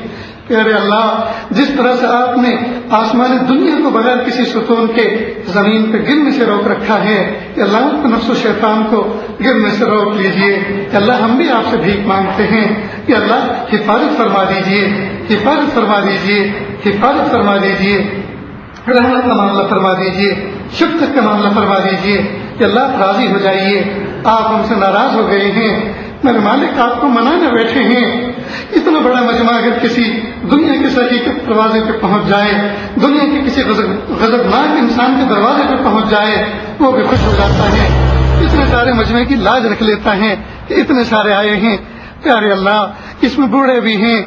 پیارے اللہ جس طرح سے آپ نے آسمانی دنیا کو بغیر کسی ستون کے زمین پہ گرنے سے روک رکھا ہے، کہ اللہ اپنے نفس و شیطان کو گرنے سے روک لیجئے۔ کہ اللہ ہم بھی آپ سے بھیک مانگتے ہیں کہ اللہ حفاظت فرما دیجئے، حفاظت فرما دیجئے، حفاظت فرما دیجئے، رحمت کا معاملہ فرما دیجئے، شفقت کا معاملہ فرما دیجئے۔ کہ اللہ آپ راضی ہو جائیے، آپ ہم سے ناراض ہو گئے ہیں، میرے مالک آپ کو منانے بیٹھے ہیں۔ اتنا بڑا مجمع اگر کسی دنیا کے سخی کے دروازے پہ پہنچ جائے، دنیا کے کسی غضبناک انسان کے دروازے پہ پہنچ جائے، وہ بھی خوش ہو جاتا ہے، اتنے سارے مجمع کی لاج رکھ لیتا ہے کہ اتنے سارے آئے ہیں۔ پیارے اللہ، اس میں بوڑھے بھی ہیں،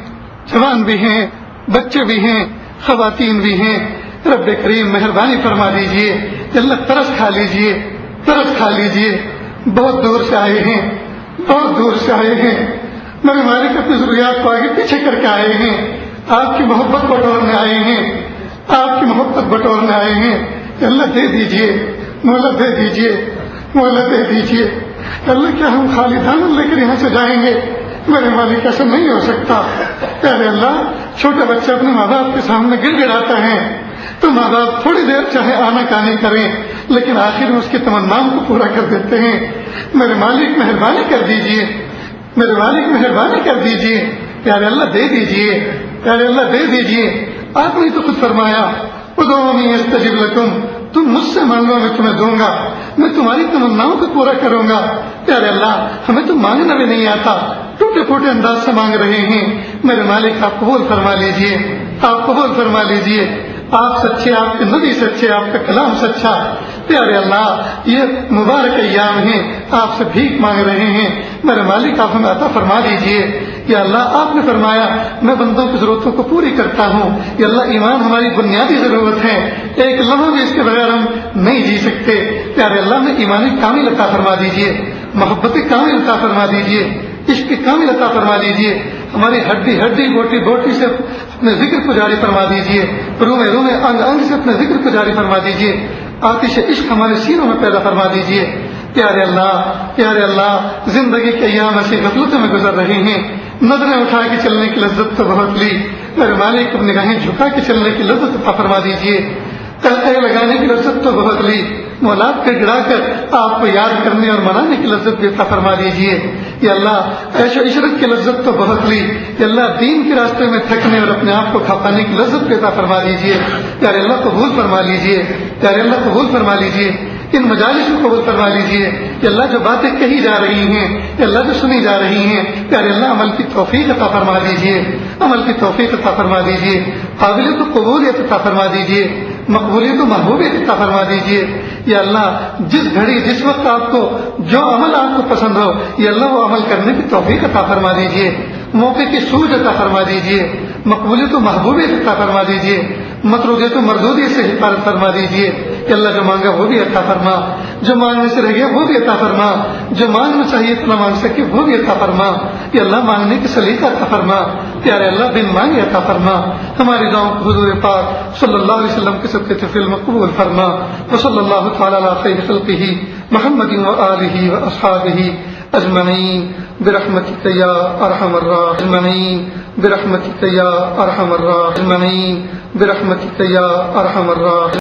جوان بھی ہیں، بچے بھی ہیں، خواتین بھی ہیں۔ رب کریم مہربانی فرما دیجئے، اللہ ترس کھا لیجئے، ترس کھا لیجئے۔ بہت دور سے آئے ہیں، بہت دور سے آئے ہیں، میرے مالک اپنی ضروریات کو آگے پیچھے کر کے آئے ہیں، آپ کی محبت بٹورنے آئے ہیں، آپ کی محبت بٹورنے آئے ہیں۔ اللہ دے دیجئے، مولا دے دیجئے، مولا دے دیجئے۔ اللہ کیا ہم خالی دامن لے کر یہاں سے جائیں گے؟ میرے مالک ایسا نہیں ہو سکتا۔ پیارے اللہ، چھوٹا بچہ اپنے ماں باپ کے سامنے گر گڑاتا ہے تو ماں باپ تھوڑی دیر چاہے آنا کہانی کریں لیکن آخر میں اس کی تمناؤں کو پورا کر دیتے ہیں۔ میرے مالک مہربانی کر دیجئے، میرے مالک مہربانی کر دیجئے۔ پیارے اللہ دے دیجئے، پیارے اللہ دے دیجئے۔ آپ نے تو خود فرمایا ادعونی استجب لکم، تم مجھ سے مانگو میں تمہیں دوں گا، میں تمہاری تمناؤں کو پورا کروں گا۔ پیارے اللہ، ہمیں تو مانگنا بھی نہیں آتا، ٹوٹے پھوٹے انداز سے مانگ رہے ہیں۔ میرے مالک آپ قبول فرما لیجئے، آپ قبول فرما لیجئے۔ آپ سچے، آپ کے نبی سچے، آپ کا کلام سچا۔ پیارے اللہ، یہ مبارک ایام ہیں، آپ سے بھیک مانگ رہے ہیں، میرے مالک آپ ہمیں عطا فرما دیجئے۔ یا اللہ، آپ نے فرمایا میں بندوں کی ضرورتوں کو پوری کرتا ہوں۔ یا اللہ، ایمان ہماری بنیادی ضرورت ہے، ایک لمحہ بھی اس کے بغیر ہم نہیں جی سکتے۔ پیارے اللہ، میں ایمانی کامل عطا فرما دیجئے، محبت کامل عطا فرما دیجئے، عشق کامل عطا فرما دیجئے۔ ہماری ہڈی ہڈی بوٹی بوٹی سے اپنے ذکر کو جاری فرما دیجئے، رومے رومے انگ انگ سے اپنے ذکر کو جاری فرما دیجئے۔ آتش عشق ہمارے سینوں میں پیدا فرما دیجئے۔ پیارے اللہ، پیارے اللہ، زندگی کے ایام ایسی غفلتوں میں گزر رہے ہیں، نظریں اٹھا کے چلنے کی لذت تو بہت لی، میرے مالک اپنی نگاہیں جھکا کے چلنے کی لذت عطا فرما دیجئے۔ قہقہے لگانے کی لذت تو بہت لی، مولاد پہ گڑا کر آپ کو یاد کرنے اور منانے کی لذت بھی عطا فرما دیجئے۔ یا اللہ، عیش و عشرت کی لذت تو بہت لی، یا اللہ دین کے راستے میں تھکنے اور اپنے آپ کو کھپانے کی لذت بھی عطا فرما دیجئے۔ پیارے اللہ قبول فرما لیجئے، پیارے اللہ قبول فرما لیجئے۔ ان مجالس کو قبول فرما لیجئے کہ اللہ جو باتیں کہی جا رہی ہیں، کہ اللہ جو سنی جا رہی ہیں، پیارے اللہ عمل کی توفیق عطا فرما دیجئے، عمل کی توفیق عطا فرما دیجئے، قابلیت و قبولیت عطا فرما دیجئے، مقبولیت و محبوبیت عطا فرما دیجئے۔ یا اللہ، جس گھڑی جس وقت آپ کو جو عمل آپ کو پسند ہو، یا اللہ وہ عمل کرنے کی توفیق عطا فرما دیجئے، موقع کی سوجھ عطا فرما دیجئے، مقبولیت و محبوبیت عطا فرما دیجئے، مطرودیت و مردودیت سے حفاظت فرما دیجئے۔ کہ اللہ جو مانگا وہ بھی عطا فرما، جو مانگنے سے رہ گیا وہ بھی عطا فرما، جو مانگنا چاہیے اتنا مانگ سکے وہ بھی عطا فرما۔ کہ اللہ مانگنے کی سلیقہ عطا فرما، پیارے اللہ بن مانگے عطا فرما۔ ہماری دعاؤں کو حضور پاک صلی اللہ علیہ وسلم کے سب کے تفضیل مقبول فرما۔ وصلی اللہ تعالی علی خیر خلقہ محمد وآلہ واصحابہ اجمعین برحمتک یا ارحم الراحمین، برحمتک یا ارحم الراحمین، برحمتک یا ارحم الراحمین۔